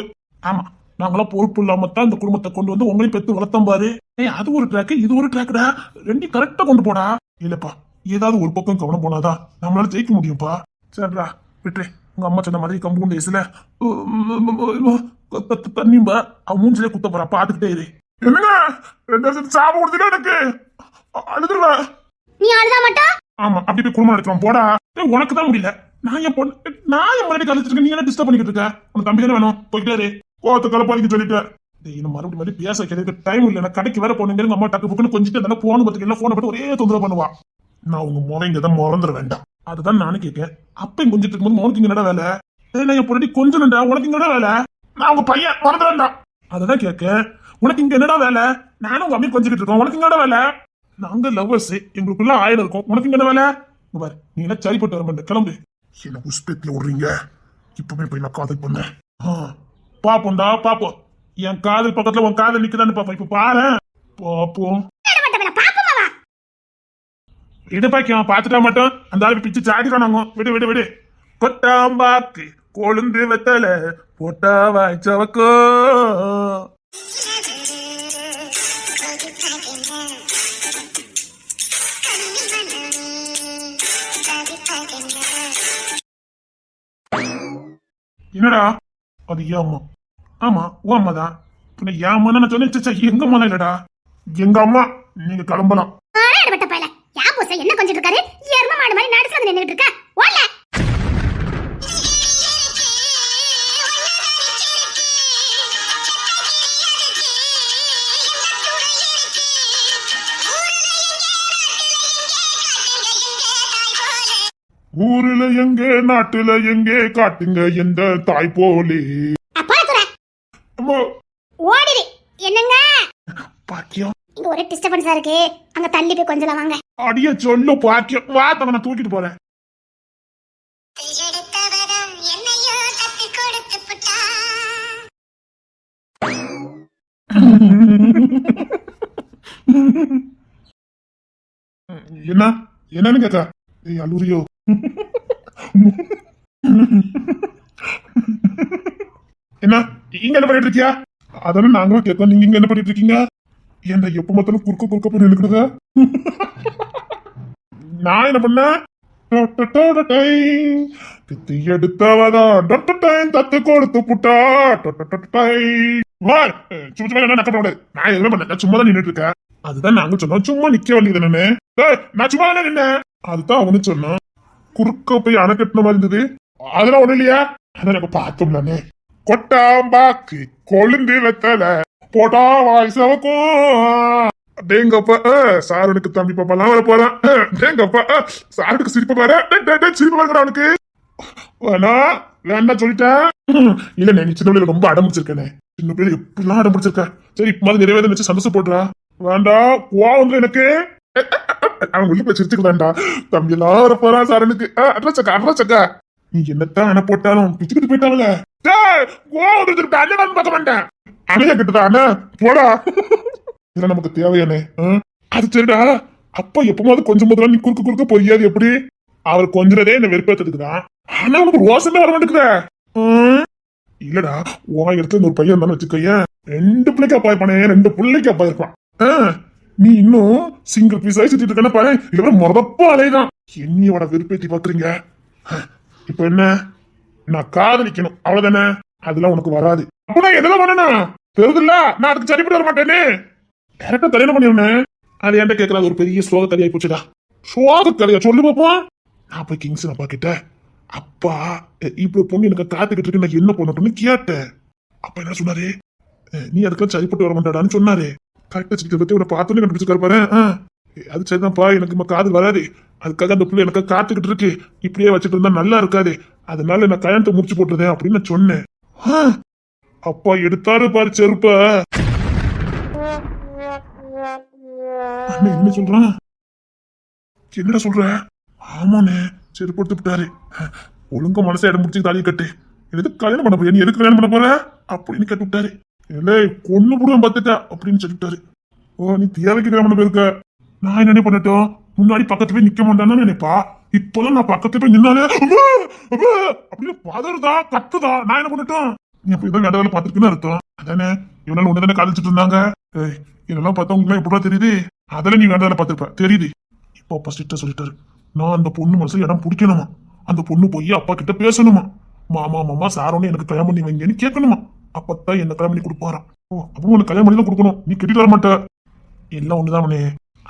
[SPEAKER 1] ஆமா நாங்களாம் பொறுப்பு இல்லாம தான் இந்த குடும்பத்தை கொண்டு வந்து உங்களையும் பெத்து வளர்த்தோம் பாரு. அது ஒரு ட்ராக், இது ஒரு ட்ராக்டா, ரெண்டையும் கரெக்டா கொண்டு போடா. இல்லப்பா ஏதாவது ஒரு பக்கம் கவனம் போனாதான் நம்மளால ஜெயிக்க முடியும்ப்பா. சரிடா விட்டுரு. உங்க அம்மா சொன்ன மாதிரி கம்பு வயசுல தண்ணிம்பா அவன் மூஞ்சிலே குத்த போறா, பாத்துக்கிட்டே இரு. என்னங்க 2 வருஷத்துக்கு சாபம் கொடுத்துட்டு எனக்கு அழுதுருவேன்.
[SPEAKER 2] நீ அழுதா மாட்டா?
[SPEAKER 1] ஆமா அப்படி போய் குடும்பம் நடத்துறோம் போடா. உனக்கு தான் முடியல, நான் என் பொண்ணு நான் என் முன்னாடி கழிச்சிருக்கேன். நீ என்ன டிஸ்டர்ப் பண்ணிக்கிட்டு இருக்க? உனக்கு தம்பி தானே வேணும், போய்கிட்டாரு கோவத்தை கலப்பாதிக்க சொல்லிட்டேன். இன்னும் மறுபடியும் பேச வைக்கிறதுக்கு டைம் இல்லை. நான் கடைக்கு வேற போனீங்க, அம்மா டக்கு புக்குன்னு கொஞ்சிட்டு இருந்தா போன பத்துக்கு போன பட்டு ஒரே தொந்தரவு பண்ணுவா. நான் உங்க முறைங்க தான் மறந்துட வேண்டாம். அதுதான் நானும் கேட்கேன். அப்பயும் கொஞ்சிட்டு இருக்கும்போது உனக்கு இங்க வேலை? நான் என் பொண்ணு கொஞ்சம் உனக்கு இங்க வேலை? நான் உங்க பையன் மறந்துட வேண்டாம். அததான் கேட்க, உனக்கு இங்க என்னடா வேலை? நானும் உங்க அம்மையும் கொஞ்சிட்டு இருக்கோம், உனக்கு இங்க வேலை? நாங்க லவ்வர்ஸ், எங்களுக்குள்ள 1000 இருக்கும், உனக்கு இங்க வேலை? பாரு நீ எல்லாம் சரிப்பட்டு வர மாட்டேன், கிளம்பு. என்ன உஸ்பெத்ல விடுறீங்க? இப்பவுமே போய் நான் காதல் பண்ணேன். பாப்போம்டா பாப்போம். என் காதல் பக்கத்துல உன் காதல் நிக்குதான்னு பாப்போம். இப்ப பாரு பாப்போம். இடு பாக்கியம் பாத்துட்டா மட்டும் அந்த ஆளு பிச்சு சாடிக்கிறானாங்க. விடு விடு விடு. கொட்டாம்பாக்கு கொழுந்து வெத்தல போட்டா வாய்ச்சவக்கோ. என்னடா அது ஏன் அம்மா? ஆமா உன் அம்மா தான். பின்ன என் அம்மா நான் சொன்னேன். சச்சா, எங்க அம்மா தான் இல்லடா. எங்க அம்மா. நீங்க கிளம்பலாம்.
[SPEAKER 2] என்ன கொஞ்சம் இருக்காரு எரும மாடு மாதிரி நடுசுல வந்து நின்னுட்டு இருக்க ஓடல.
[SPEAKER 1] ஊருல எங்க நாட்டுல எங்க காட்டுங்க எந்த தாய் போலே. அம்மா,
[SPEAKER 2] ஓடிடு. என்னங்க
[SPEAKER 1] பாக்கியம்.
[SPEAKER 2] இங்க ஒரே டிஸ்டர்பன்ஸா இருக்கு. அங்க தள்ளி போய் கொஞ்சம் வாங்க.
[SPEAKER 1] அடிய சொல்லு பாக்கியம். வா தங்க, நான் தூக்கிட்டு போறேன். என்ன என்னன்னு கேக்கா? ஏய் அலூரியோ. என்ன இங்க என்ன பண்ணிட்டு இருக்கியா? அதானே நாங்களும் கேட்கோம். நீங்க இங்க என்ன பண்ணிட்டு இருக்கீங்க? ஏன்டா எப்ப பார்த்தாலும் குறுக்க போய் நின்னுக்கிடுங்க. நான் என்ன பண்ண? தித்தி எடுத்தவதா தத்து கொடுத்து புட்டா. சும்மா என்ன நக்க கூடாது. நான் எதுவுமே பண்ண, சும்மா தான் நின்னுட்டு இருக்கேன். அதுதான் நாங்க சொன்னோம், சும்மா நிக்க வேண்டியது நானு. நான் சும்மா தானே நின்னேன். அதுதான் அவனு சொன்னான். குறுக்க போய் அணை கட்டின மாதிரி இருந்தது. அதெல்லாம் ஒண்ணு இல்லையா? அதான் எனக்கு பார்த்தோம்லானே. கொட்டாம்பாக்கு கொழுந்து வெத்தல போட்டா வாய்ஸவக்கும். டேங்கப்பா சாருனுக்கு தம்பி பாப்பாலாம் வர போறான். டேங்கப்பா சாருனுக்கு சிரிப்ப பாரு. சிரிப்ப பாருங்க அவனுக்கு. வேணா வேண்டாம் சொல்லிட்டேன். இல்ல நீ சின்ன பிள்ளைல ரொம்ப அடம் பிடிச்சிருக்கேனே. சின்ன பிள்ளைல எப்படிலாம் அடம் பிடிச்சிருக்க. சரி இப்ப மாதிரி நிறைவேற வச்சு சந்தோஷம் போடுறா. வேண்டாம் வா வந்து எனக்கு. அவன் உள்ள போய் சிரிச்சுக்கலாம்டா. தம்பி எல்லாம் வர போறான் சாரனுக்கு. அட்ரா நீ என்னத்தான் அணை போட்டாலும் பிச்சுக்கிட்டு போயிட்டாங்கல்ல. பார்க்க மாட்டேன். அணைய கிட்டதானே போடா. இதெல்லாம் நமக்கு தேவையானே. அது சரிடா. அப்ப எப்பமாவது கொஞ்சம் முதல்ல நீ குறுக்க பொய்யாது எப்படி? அவர் கொஞ்சதே என்ன வெறுப்பேற்றதுக்குதான். ஆனா உனக்கு ரோசமே வர மாட்டேங்குத. இல்லடா உன் இடத்துல ஒரு பையன் இருந்தாலும் வச்சுக்கோயேன். 2 பிள்ளைக்கு அப்பா இருப்பானே. 2 பிள்ளைக்கு அப்பா இருப்பான். நீ இன்னும் சிங்கிள் பீஸ் ஆகி சுத்திட்டு இருக்க பாரு. இல்ல மொதப்ப அலைதான். என்னையோட வெறுப்பேற்றி பாக்குறீங்க. இப்ப என்ன? நான் காதலிக்கணும் அவ்வளவுதானே. அதெல்லாம் உனக்கு வராது. அப்ப என்னதான் பண்ணணும் தெரியுதுல்ல. நான் அதுக்கு சரிப்பட்டு வர மாட்டேன்னு கரெக்டா கல்யாணம் பண்ணிருந்தேன். அது என்கிட்ட கேட்கறாது. ஒரு பெரிய ஸ்லோக கதையாய் போச்சுடா. ஸ்லோக கதையா சொல்லு பாப்போம். நான் போய் கிங்ஸ் அப்பா கிட்ட, அப்பா இப்படி பொண்ணு எனக்கு காத்துக்கிட்டு இருக்கு, நான் என்ன பண்ணட்டும்னு கேட்டேன். அப்பா என்ன சொன்னாரு? நீ அதுக்கெல்லாம் சரிப்பட்டு வர மாட்டாடான்னு சொன்னாரு. கரெக்டா சிக்கத்தை பத்தி உன்னை பார்த்தோன்னே கண்டுபிடிச்சிருக்காரு பாரு. அது சரிதான்ப்பா, எனக்கு காதல் வராது. அதுக்காக அந்த பிள்ளை எனக்கு காத்துக்கிட்டு இருக்கு. இப்படியே வச்சுட்டு இருந்தா நல்லா இருக்காது. அதனால நான் கல்யாணத்தை முடிச்சு போட்டுறேன் அப்படின்னு நான் சொன்னேன். அப்பா எடுத்தாரு பாரு செருப்ப. என்ன சொல்றான்? என்னடா சொல்ற? ஆமாண்ணே செருப்பு எடுத்து விட்டாரு. ஒழுங்கா மனசை இடம் முடிச்சு தாலி கட்டு. எதுக்கு கல்யாணம் பண்ண போறியா? நீ எதுக்கு கல்யாணம் பண்ண போற அப்படின்னு கேட்டு விட்டாரு. இல்லை பொண்ணு புடுவேன் பார்த்துட்டா அப்படின்னு சொல்லிட்டாரு. ஓ நீ தேவைக்கு கல்யாணம் பண்ண போயிருக்க. நான் என்ன பண்ணட்டும்? முன்னாடி பக்கத்து போய் நிக்க மாட்டான்னு நினைப்பா. இப்பெல்லாம் நான் பக்கத்து போய் நின்னாலே அப்படின்னு பதறுதான் கத்துதான். நான் என்ன பண்ணட்டும்? நீ அப்ப இதான் வேண்டாம் பாத்துருக்குன்னு அர்த்தம். அதானே இவனால ஒண்ணு தானே காதலிச்சுட்டு இருந்தாங்க. இதெல்லாம் பார்த்தா உங்களுக்கு எப்படா தெரியுது? அதெல்லாம் நீ வேண்டாம் பாத்துருப்ப தெரியுது. இப்போ அப்பா ஸ்ட்ரிக்டா சொல்லிட்டாரு. நான் அந்த பொண்ணு மனசுல இடம் பிடிக்கணுமா? அந்த பொண்ணு போய் அப்பா கிட்ட பேசணுமா? மாமா சாரோன்னு எனக்கு கல்யாணம் பண்ணி வைங்கன்னு கேட்கணுமா? அப்பத்தான் என்ன கல்யாணம் பண்ணி கொடுப்பாராம். ஓ அப்போ உனக்கு கல்யாணம் பண்ணி தான் கொடுக்கணும். நீ கட்டிட்டு வர மாட்ட. எல்லாம் ஒண்ணுதானே.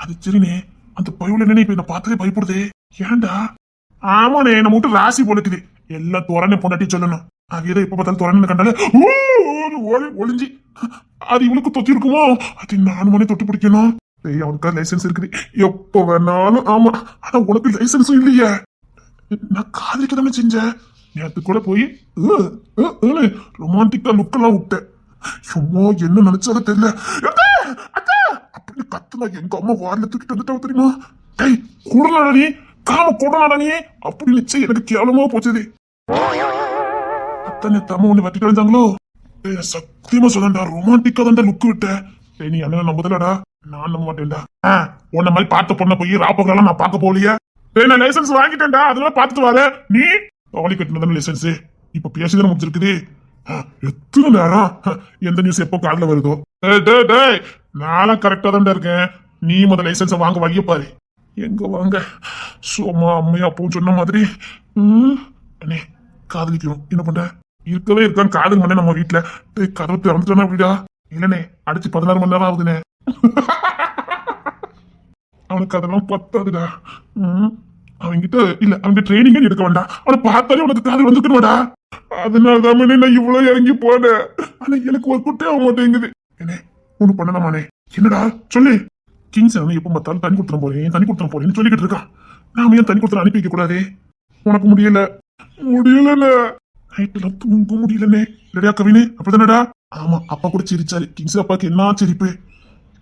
[SPEAKER 1] அது சரினே. அந்த பயவுல என்ன இப்ப என்ன பார்த்ததே பயப்படுதே. ஏன்டா? ஆமாண்ணே நம்ம விட்டு ராசி பொழுக்குது. எல்லாம் துறனை பொண்டாட்டி சொல்லணும். அது ஏதோ இப்ப பார்த்தாலும் துறன்னு கண்டாலே ஒளிஞ்சி அது இவனுக்கு தொத்தி இருக்குமோ? அது 4 மணி தொட்டு பிடிக்கணும். அவனுக்கு லைசன்ஸ் இருக்குது எப்ப வேணாலும். ஆமா ஆனா உனக்கு லைசன்ஸும் இல்லையே. நான் காதலிக்க தானே செஞ்சேன். நேற்று கூட போய் ரொமான்டிக்கா லுக் எல்லாம் விட்டேன். சும்மா என்ன நினைச்சாலும் தெரியல. அப்படின்னு கத்துனா எங்க அம்மா வாரில தூக்கிட்டு வந்துட்டா தெரியுமா? டேய் கூடலாடா நீ, காம கூடலாடா நீ அப்படின்னு நிச்சயம் எனக்கு கேவலமா போச்சது. அத்தனை தம்ம ஒண்ணு வட்டிட்டு வந்தாங்களோ. சத்தியமா சொல்லண்டா ரொமான்டிக்கா தான்டா லுக் விட்டேன். நீ என்ன நம்புதலடா? நான் நம்ப மாட்டேன்டா. உன்ன மாதிரி பார்த்த பொண்ணை போய் ராப்பகலாம் நான் பார்க்க போலியா? நான் லைசன்ஸ் வாங்கிட்டேன்டா. அதெல்லாம் பார்த்துட்டு வர. நீ தாலி கட்டினதான லைசன்ஸ் இப்ப பேசிதானே முடிச்சிருக்குது. எத்தனை நேரம் எந்த நியூஸ் எப்போ காலில் வருதோ. நானும் கரெக்டா தான் இருக்கேன். நீ முதல் லைசன்ஸை வாங்க வழிய பாரு. எங்க வாங்க சும்மா அம்மையா அப்பவும் சொன்ன மாதிரி. அண்ணே காதலிக்கணும் என்ன பண்ற? இருக்கவே இருக்கான் காதுக்கு மண்ணே நம்ம வீட்டுல. கதவை திறந்துட்டானா அப்படிடா? இல்லனே, அடிச்சு 16 மணி நேரம் ஆகுதுனே. அவனுக்கு அதெல்லாம் பத்தாதுடா. அவன்கிட்ட இல்ல, அவங்க ட்ரைனிங்கே எடுக்க வேண்டாம். அவனை பார்த்தாலே உனக்கு காதல் வந்துக்கணும்டா. அதனாலதான் நான் இவ்வளவு இறங்கி போனேன். ஆனா எனக்கு ஒரு குட்டே ஆக மாட்டேங்குது. என்ன ஒண்ணு பண்ணலாமானே? என்னடா சொல்லு. கிங்ஸ் அவன் எப்ப பார்த்தாலும் தண்ணி கொடுத்துட போறேன்னு சொல்லிக்கிட்டு இருக்கான். நாம ஏன் தண்ணி கொடுத்து அனுப்பி வைக்க கூடாதே? உனக்கு முடியல நைட்டுல தூங்க முடியலனே. இல்லடா கவினே, அப்படிதானடா? ஆமா, அப்பா கூட சிரிச்சாரு. கிங்ஸ் அப்பாக்கு என்ன சிரிப்பு.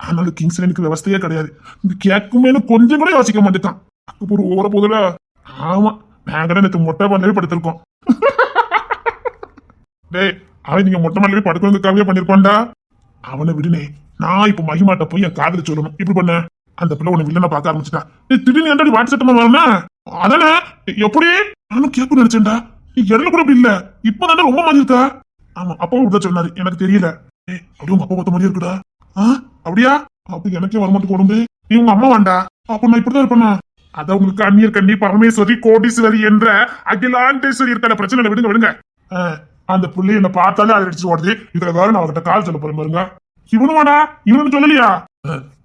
[SPEAKER 1] ஆனாலும் கிங்ஸ் எனக்கு விவசாயே கிடையாது. இந்த கேக்குமே கொஞ்சம் கூட யோசிக்க மாட்டேன். ஒரு ஓர போதுல. ஆமா, நாங்க நேற்று மொட்டை பண்ணவே படுத்திருக்கோம். டேய், அவன் நீங்க மொட்டை மல்லவே படுக்கிறதுக்காகவே பண்ணிருப்பான்டா. அவனை விடுனே. நான் இப்ப மகிமாட்ட போய் என் காதல சொல்லணும். இப்படி பண்ண அந்த பிள்ளை உன்னை வில்லனை பார்க்க ஆரம்பிச்சுட்டா. திடீர்னு ஏன்டா வாட்ஸ்அப் வரனா? அதானே எப்படி நானும் கேட்க நினைச்சேன்டா. நீ இடையில கூட அப்படி இல்ல, இப்பதான்டா ரொம்ப மாதிரி இருக்கா. ஆமா, அப்பாவும் இப்படிதான் சொன்னாரு. எனக்கு தெரியல. அப்படியே உங்க அப்பா பார்த்த மாதிரி இருக்குடா. அப்படியா? அப்படி எனக்கே வரமாட்டு உடம்பு. நீ உங்க அம்மா வேண்டா. அப்ப நான் இப்படிதான் இருப்பேனா? அதான் உங்களுக்கு அந்நியர் கண்ணி பரமேஸ்வரி கோடீஸ்வரி என்ற அகிலாண்டேஸ்வரி இருக்கிற பிரச்சனை விடுங்க. அந்த புள்ளி என்ன பார்த்தாலே அதை அடிச்சு ஓடுது. இதுல வேற நான் அவர்கிட்ட கால் சொல்ல போறேன் பாருங்க. இவனுவாடா? இவனு சொல்லலையா?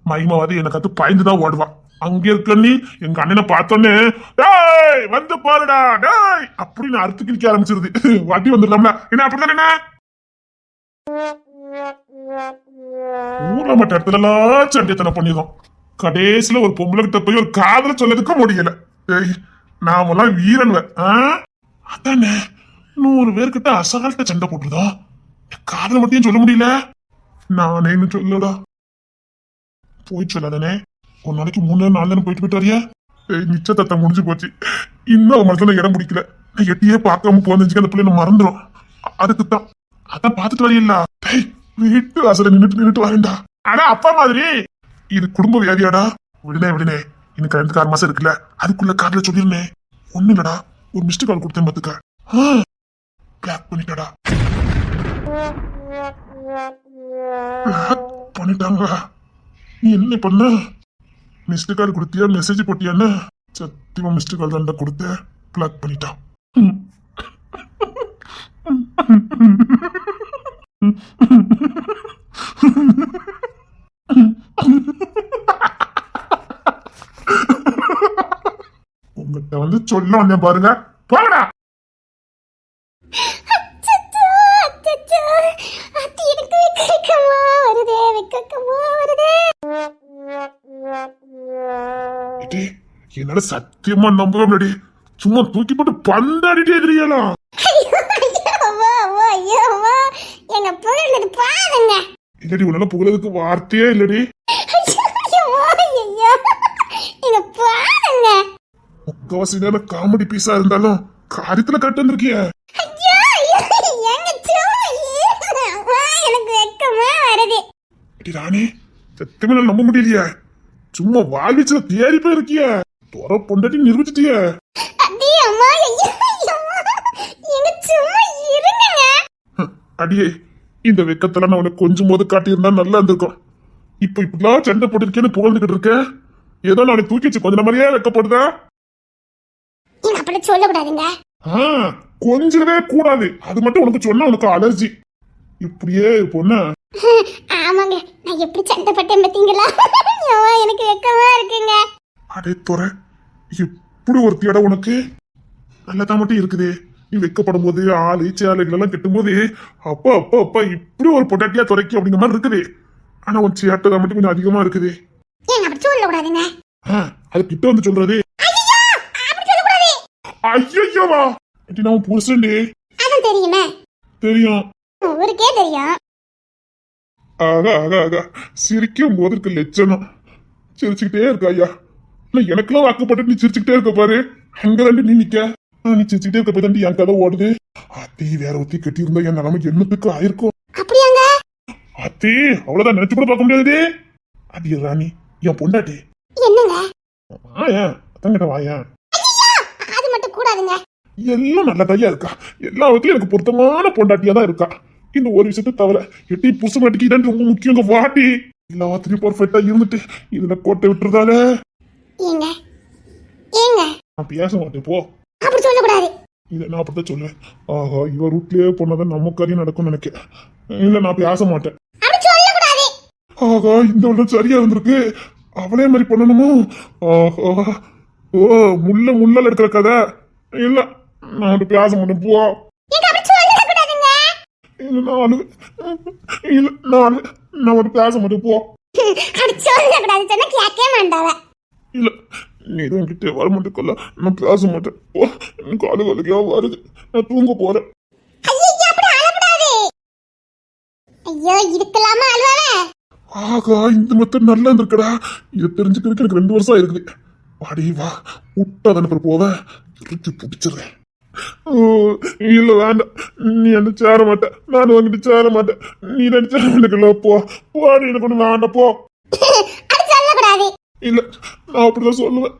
[SPEAKER 1] மகிமாவாதி என்ன கத்து பயந்துதான் ஓடுவான். அங்க இருக்க நீ எங்க அண்ணனை பார்த்தோன்னே டேய் வந்து பாருடா டேய் அப்படின்னு அறுத்து கிழிக்க ஆரம்பிச்சிருது. வாட்டி வந்துடலாம்ல. என்ன அப்படிதான் என்ன ஊர்ல மற்ற இடத்துல எல்லாம் சண்டியத்தனை பண்ணிடும். கடைசியில ஒரு பொம்பளை கிட்ட போய் ஒரு காதல சொல்லதுக்கு முடியல. நாமெல்லாம் வீரன்வ. அதானே 100 பேர்கிட்ட அசால்ட்ட சண்டை போட்டுருதா. காதல மட்டும் சொல்ல முடியல. நானேன்னு சொல்லடா. போய் சொல்லாதானே. ஒரு நாளைக்கு 3 4 நேரம் போயிட்டு வரியா? நிச்சயத்தை முடிஞ்சு போச்சு. இன்னும் அவன் மனசுல இடம் பிடிக்கல. நான் எட்டியே பார்க்காம போந்துச்சுக்க அந்த பிள்ளை மறந்துடும். அதுக்குத்தான் அதான் பாத்துட்டு வரையில்ல. வீட்டு வாசல நின்னுட்டு வரேன்டா. ஆனா அப்பா மாதிரி இது குடும்ப வியாதியாடா. விடுனே இன்னும் 2 மாசம் இருக்குல்ல, அதுக்குள்ள கார்ல சொல்லிருந்தேன். ஒண்ணு இல்லடா, ஒரு மிஸ்டு கால் கொடுத்தேன் பாத்துக்க. பிளாக் பண்ணிட்டாடா. பிளாக் பண்ணிட்டாங்க. நீ என்ன பண்ண? மிஸ்டு கால் கொடுத்தியா மெசேஜ் போட்டியான்னு? சத்தியமா மிஸ்டு கால் தான்டா கொடுத்த. பிளாக் பண்ணிட்டான். உங்ககிட்ட வந்து சொல்ல வந்தேன் பாருங்க. போங்கடா. என்னால சத்தியமா நம்பவே முடியாது. சும்மா தூக்கி போட்டு பந்தாடிட்டே தெரியலாம். இல்லடி உன்னால புகழதுக்கு வார்த்தையே இல்லடி. முக்கவாசி நேரம் காமெடி பீஸா இருந்தாலும் காரியத்துல கட்டு வந்திருக்கிய. ராணி சத்தியமா நம்ப முடியலையா? சும்மா வாழ்விச்சுல தேடி போயிருக்கிய. தோற பொண்டாட்டி நிரூபிச்சிட்டிய. அடியே, இந்த வெக்கத்துல நான் உனக்கு கொஞ்சம் போது காட்டியிருந்தா நல்லா இருந்திருக்கும். இப்ப இப்படிலாம் சண்டை போட்டிருக்கேன்னு புகழ்ந்துகிட்டு இருக்க. ஏதோ நான் தூக்கி வச்சு கொஞ்சம் மாதிரியே வெக்கப்படுதா?
[SPEAKER 2] சொல்லக்கூடாதுங்க.
[SPEAKER 1] கொஞ்சவே கூடாது. அது மட்டும் உனக்கு சொன்னா உனக்கு அலர்ஜி. இப்படியே பொண்ணு.
[SPEAKER 2] ஆமாங்க, நான் எப்படி சண்டை பட்டேன் பாத்தீங்களா? எனக்கு வெக்கமா இருக்குங்க.
[SPEAKER 1] அடே தோற, இப்படி ஒரு தியடம் உனக்கு நல்லதா மட்டும் இருக்குது. நீ வெக்கப்படும் போது ஆளு சேலைகள் எல்லாம் கெட்டும் போது அப்பா அப்பா அப்பா இப்படி ஒரு பொட்டாட்டியா துறைக்கு அப்படிங்கிற மாதிரி இருக்குது. ஆனா உன் சேட்டை மட்டும் கொஞ்சம் அதிகமா இருக்குது.
[SPEAKER 2] சொல்லக்கூடாதுங்க.
[SPEAKER 1] அது கிட்ட வந்து சொல்றது. ஐயோவா, நான் புருஷன்
[SPEAKER 2] தெரியுமே.
[SPEAKER 1] தெரியும்,
[SPEAKER 2] ஊருக்கே தெரியும்.
[SPEAKER 1] ஆகா ஆகா ஆகா, சிரிக்கும் போது இருக்க லட்சணம். சிரிச்சுக்கிட்டே இருக்க ஐயா. எனக்கெல்லாம் வாக்கப்பட்டு நீ சிரிச்சுக்கிட்டே இருக்க பாரு. அங்க ரெண்டு நீ நிக்க. நீ சிரிச்சுக்கிட்டே இருக்க போய் தாண்டி என் கதை ஓடுது. அத்தி வேற ஒத்தி கட்டி இருந்தா என் நிலைமை என்னத்துக்கு ஆயிருக்கும்.
[SPEAKER 2] அப்படியாங்க?
[SPEAKER 1] அத்தி அவ்வளவுதான் நினைச்சு கூட பார்க்க முடியாது. அது ராணி என் பொண்டாட்டி.
[SPEAKER 2] என்னங்க?
[SPEAKER 1] வாயா தங்கிட்ட வாயா.
[SPEAKER 2] அது மட்டும் கூடாதுங்க.
[SPEAKER 1] எல்லாம் நல்ல தையா இருக்கா. எல்லா விதத்திலும் எனக்கு பொருத்தமான பொண்டாட்டியா தான் இருக்கா. இந்த ஒரு விஷயத்தை தவிர எட்டி புருஷ மாட்டிக்கு இதான் ரொம்ப முக்கியங்க. வாட்டி எல்லாத்திலையும் பர்ஃபெக்டா இருந்துட்டு இதுல கோட்டை விட்டுறதால
[SPEAKER 2] ஏங்க ஏங்க
[SPEAKER 1] நான் பேச மாட்டேன். போ.
[SPEAKER 2] அப்படி சொல்லக்கூடாது.
[SPEAKER 1] இல்ல நான் அப்படித்தான் சொல்லுவேன். ஆஹா இவ ரூட்லயே போனாதான் நம்ம காரியம் நடக்கும்னு நினைக்கிறேன். இல்ல நான் பேச மாட்டேன்.
[SPEAKER 2] அப்படி சொல்லக்கூடாது.
[SPEAKER 1] ஆகா இந்த வருடம் சரியா இருந்திருக்கு. அவளே மாதிரி பண்ணணுமோ? ஆஹா ஓ முள்ளால இருக்கிற கதை. இல்ல நான் வந்து பேச மாட்டேன் போ.
[SPEAKER 2] நீங்க அப்படி சொல்லக்கூடாதுங்க.
[SPEAKER 1] இல்ல நான் வந்து பேச மாட்டேன் போ.
[SPEAKER 2] அப்படி சொல்லக்கூடாது சொன்னா கேட்கவே மாட்டாவ.
[SPEAKER 1] இல்ல நீ தான் என்கிட்ட வர மாட்டேக்கல, நான் பேச மாட்டேன் போ. எனக்கு அழுகலையா வருது, நான் தூங்க போறேன்.
[SPEAKER 2] ஐயோ அப்படி அழக்கூடாது. ஐயோ இதுக்கெல்லாமா அழுவாவ?
[SPEAKER 1] ஆகா இந்த மெத்தட் நல்லா இருந்திருக்கடா. இதை தெரிஞ்சுக்கிறதுக்கு எனக்கு 2 வருஷம் இருக்குது. வாடி வா விட்டாதானே போவேன். இறுக்கி பிடிச்சிடுறேன். இல்ல வேண்டாம், நீ என்ன சேர மாட்டேன், நான் வந்துட்டு சேர மாட்டேன். நீ நினைச்சா எனக்கு போ போடி, எனக்கு ஒண்ணு வேண்டாம் போ.
[SPEAKER 2] அப்படி சொல்லக்கூடாது.
[SPEAKER 1] இல்ல நான் அப்படிதான் சொல்லுவேன்.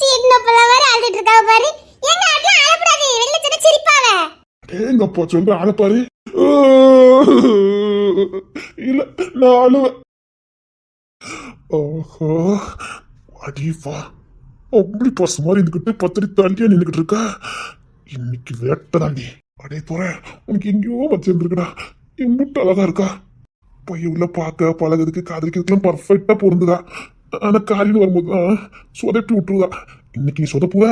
[SPEAKER 2] சின்ன பிள்ளை மாதிரி அழுதுட்டு இருக்கா பாரு. எங்க அட்ல அழக்கூடாது, வெளில சொன்னா சிரிப்பாவ.
[SPEAKER 1] எங்கப்பா சொல்ற ஆள பாரு. இல்ல நான் அழுவேன். ஓஹோ அடி வா, அப்படி பசு மாதிரி இருந்துகிட்டு பத்திரி தாண்டியா நின்றுகிட்டு இருக்க. இன்னைக்கு வேட்டை தாண்டி அடே போறேன். உனக்கு எங்கேயோ வச்சிருந்துருக்கடா. எம்பிட்டு அழகா இருக்கா. பைய உள்ள பார்க்க பழகிறதுக்கு காதலிக்கிறதுக்கெல்லாம் பர்ஃபெக்டா பொருந்துதா. ஆனா காலின்னு வரும்போது சொதப்பி விட்டுருதா. இன்னைக்கு நீ சொதப்புவ.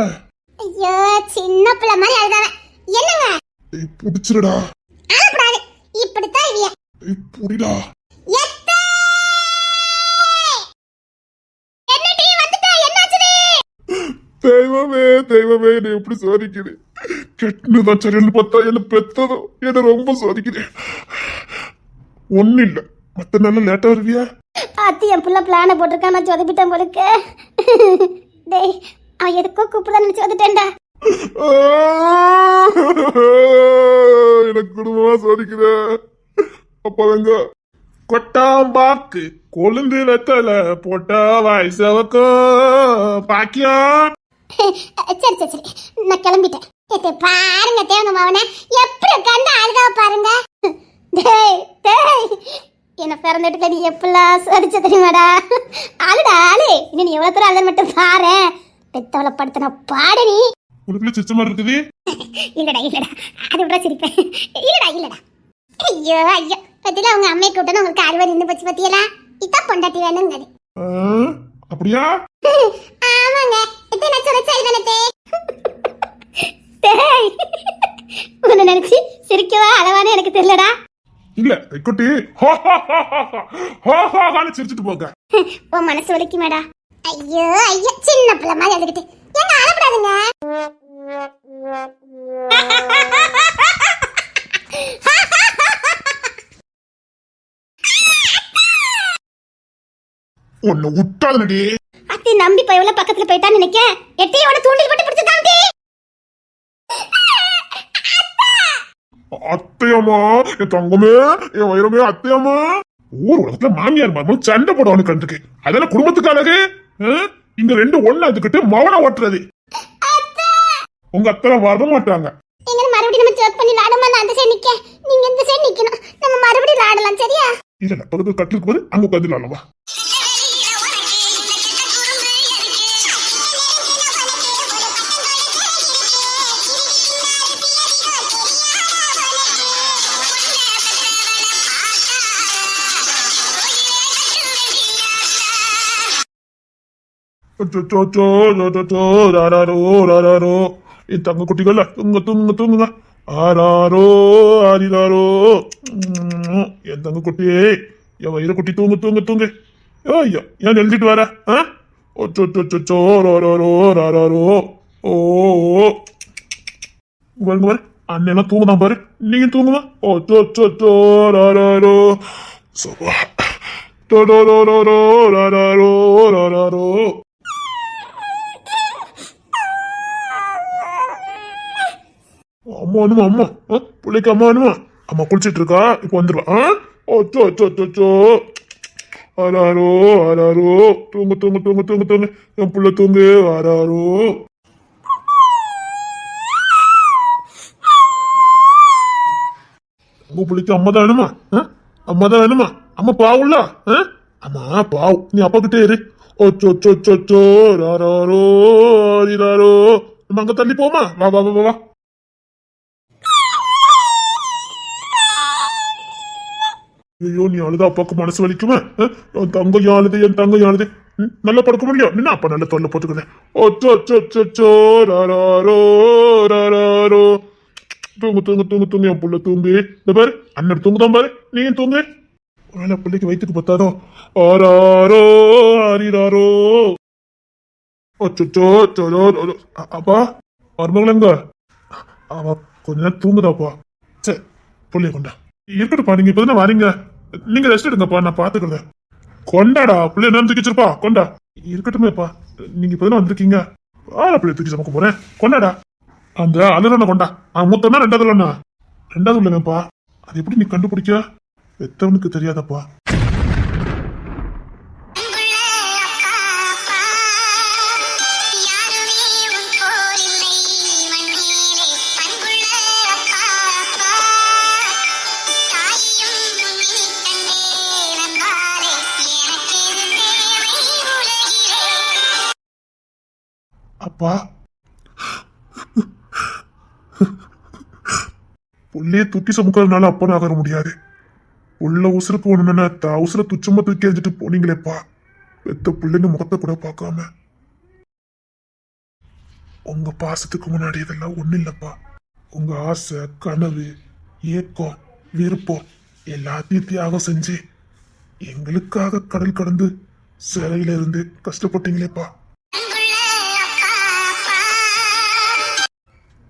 [SPEAKER 2] ஐயோ சின்ன பிள்ளை மாதிரி அழுதாவ. என்னங்க
[SPEAKER 1] புடிச்சிருடா.
[SPEAKER 2] அழக்கூடாது, இப்படித்தான் இவிய.
[SPEAKER 1] புடிடா.
[SPEAKER 2] எத்தே என்னடி வந்துட்ட, என்னாச்சுடி?
[SPEAKER 1] தெய்வமே தெய்வமே என்னை எப்படி சோதிக்குது. கெட்டுதான் சரின்னு பார்த்தா என்ன பெத்ததும் என்ன ரொம்ப சோதிக்குது. ஒன்னும் இல்ல, மத்த நாள் லேட்டா வருவியா?
[SPEAKER 2] பாத்தி என் புள்ள பிளான போட்டிருக்கா, நான் சொதப்பிட்டேன் போலுக்கு. டேய் அவன் எதுக்கோ கூப்பிட நினைச்சு வந்துட்டேன்டா.
[SPEAKER 1] எனக்கு குடும்பமா சோதிக்குத. அப்பங்க கொட்டாம்பாக்கு கொழுந்து வெத்தல போட்டா வயசவக்கும் பாக்கியம்.
[SPEAKER 2] சரி சரி சரி நான் கிளம்பிட்டேன். பாருங்க தேவங்க மாவன எப்படி உட்காந்து அழுதாவ பாருங்க. டேய் டேய் என்ன பிறந்துட்டுல நீ எப்பெல்லாம் சோதிச்ச தெரியுமாடா. அழுடா அழு, இன்னும் நீ எவ்வளவு தூரம் அழுத மட்டும் பாரு. பெத்தவளை படுத்தின பாடு நீ.
[SPEAKER 1] உனக்குள்ள சிச்சமா இருக்குது.
[SPEAKER 2] இல்லடா இல்லடா அது விட சிரிப்பேன். இல்லடா இல்லடா. ஐயோ ஐயோ பத்தில அவங்க அம்மையை கூட்டணும், உங்களுக்கு அறுவடை நின்று போச்சு பத்தியலா. இதான் பொண்டாட்டி வேணுங்கிறது.
[SPEAKER 1] அப்படியா?
[SPEAKER 2] ஆமாங்க இது நான் சொல்ல செய்வனே. டேய் உன்னை நினைச்சு சிரிக்கவா அளவானே எனக்கு தெரியலடா.
[SPEAKER 1] இல்ல குட்டி ஹான்னு சிரிச்சிட்டு போங்க.
[SPEAKER 2] உன் மனசு வலிக்குமேடா. ஐயோ ஐயோ சின்ன பிள்ளை மாதிரி அழுதுகிட்டு எங்க அழக்கூடாதுங்க.
[SPEAKER 1] உன்னை விட்டாதனடி.
[SPEAKER 2] அத்தி நம்பி பயவுல பக்கத்துல போயிட்டான்னு நினைக்க எட்டையோட தூண்டில் போட்டு பிடிச்சிட்டாங்க.
[SPEAKER 1] அத்தையம்மா என் தங்கமே என் வைரமே அத்தையம்மா. ஊர் உலகத்துல மாமியார் மருமகள் சண்டை போடுவானு கண்டுக்கு அதெல்லாம் குடும்பத்துக்கு அழகு. இங்க 2 ஒண்ணு அதுக்கிட்டு மவன ஓட்டுறது. உங்க அத்தை வர மாட்டாங்க.
[SPEAKER 2] எங்க மறுபடியும் நம்ம சேக் பண்ணி லாடமா, நான் அந்த சைடு நிக்க, நீங்க இந்த சைடு நிக்கணும். நம்ம மறுபடியும் லாடலாம் சரியா?
[SPEAKER 1] இல்ல பக்கத்துல கட்டிலுக்கு போது அங்க உட்காந்து லாடலாம். என் தங்க குட்டிகள் தூங்குங்க. ஆராரோ ஆரிராரோ. என் தங்க குட்டியே என் வயிறு குட்டி தூங்கு. ஐயா ஏன் எழுதிட்டு வர? ஓ பாருங்க அண்ணெல்லாம் தூங்குதான் பாரு, நீங்க தூங்குமா? அம்மா பிள்ளைக்கு அம்மா குளிச்சிட்டு இருக்கா, இப்ப வந்துருவா. ஆராரோ தூங்கு என் புள்ள தூங்கு. ஆராரோ உங்க பிள்ளைக்கு அம்மா தான் வேணுமா? அம்மா பாவுல்ல. அம்மா பாவு, நீ அப்பா கிட்டே இரு. ராரோ நம்ம அங்க தள்ளி போமா. வா ஐயோ நீ அழுதா அப்பாவுக்கு மனசு வலிக்குமே என் தங்க அழுது என் தங்க அழுது நல்லா படுக்க முடியும் நின்னா அப்பா நல்ல தொல்லை போட்டுக்கிறேன் ஓச்சோ ராரோ ராரோ தூங்கு தூங்கு தூங்கு தூங்கு என் புள்ள தூங்கு இந்த பாரு அண்ணன் தூங்குதான் பாரு நீ தூங்கு வேலை பிள்ளைக்கு வயிற்றுக்கு பத்தாதோ ஆராரோ ஆரிராரோ அச்சோ அப்பா மருமகளங்க அவ கொஞ்ச நேரம் தூங்குதாப்பா சரி புள்ளைய கொண்டா இருக்கட்டும்ப்பா நீங்க இப்பதானே வாரீங்க நீங்க ரெஸ்ட் எடுங்கப்பா நான் பாத்துக்கிறேன் கொண்டாடா பிள்ளைய நேரம் தூக்கி வச்சிருப்பா கொண்டா இருக்கட்டுமேப்பா நீங்க இப்பதானே வந்திருக்கீங்க ஆள பிள்ளைய தூக்கி சமைக்க போறேன் கொண்டாடா அந்த அலுவலனை கொண்டா மூத்தனா ரெண்டாவது ரெண்டாவது உள்ளவன்ப்பா அது எப்படி நீ கண்டுபிடிக்க பெத்தவனுக்கு தெரியாதப்பா அப்பா புள்ளைய தூக்கி சுமக்கிறதுனால அப்பன் ஆக முடியாது உள்ள உசுருக்கு ஒண்ணுன்னா உசுர துச்சமா தூக்கி எறிஞ்சிட்டு போனீங்களேப்பா பெத்த பிள்ளைங்க முகத்தை கூட பார்க்காம உங்க பாசத்துக்கு முன்னாடி இதெல்லாம் ஒண்ணு இல்லப்பா உங்க ஆசை கனவு ஏக்கம் விருப்பம் எல்லாத்தையும் தியாகம் செஞ்சு எங்களுக்காக கடல் கடந்து சிறையில இருந்து கஷ்டப்பட்டீங்களேப்பா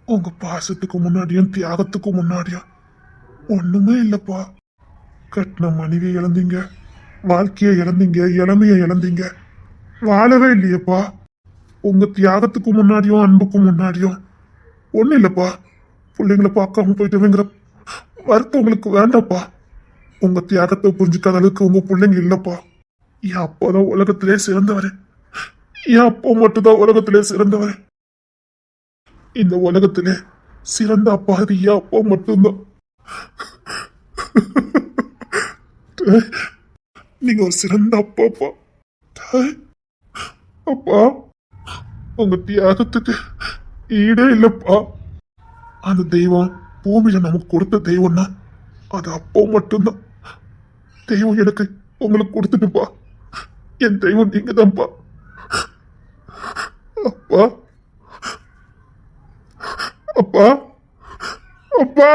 [SPEAKER 1] உங்க பாசத்துக்கு முன்னாடியும் தியாகத்துக்கு முன்னாடியும் ஒண்ணுமே இல்லப்பா கட்டின மனைவியை இழந்தீங்க வாழ்க்கையை இழந்தீங்க இளமையை இழந்தீங்க வாழவே இல்லையப்பா உங்க தியாகத்துக்கு முன்னாடியும் அன்புக்கும் முன்னாடியும் ஒண்ணு இல்லப்பா பிள்ளைங்களை பார்க்காம போயிட்டுங்கிற வருத்தம் உங்களுக்கு வேண்டாப்பா உங்க தியாகத்தை புரிஞ்சுக்காத அளவுக்கு உங்க பிள்ளைங்க இல்லப்பா என் அப்பாதான் உலகத்திலே சிறந்தவர் என் அப்பா மட்டும்தான் உலகத்திலே சிறந்தவர் இந்த உலகத்திலே சிறந்த அப்பா அது என் அப்பா மட்டும்தான் நீங்க ஒரு சிறந்த அப்பாப்பா அப்பா உங்க தியாகத்துக்கு ஈடே இல்லப்பா அந்த தெய்வம் பூமியில நமக்கு கொடுத்த தெய்வம்னா அது அப்பா மட்டும்தான் தெய்வம் எனக்கு உங்களுக்கு கொடுத்துட்டுப்பா என் தெய்வம் நீங்க தான்ப்பா அப்பா அப்பா அப்பா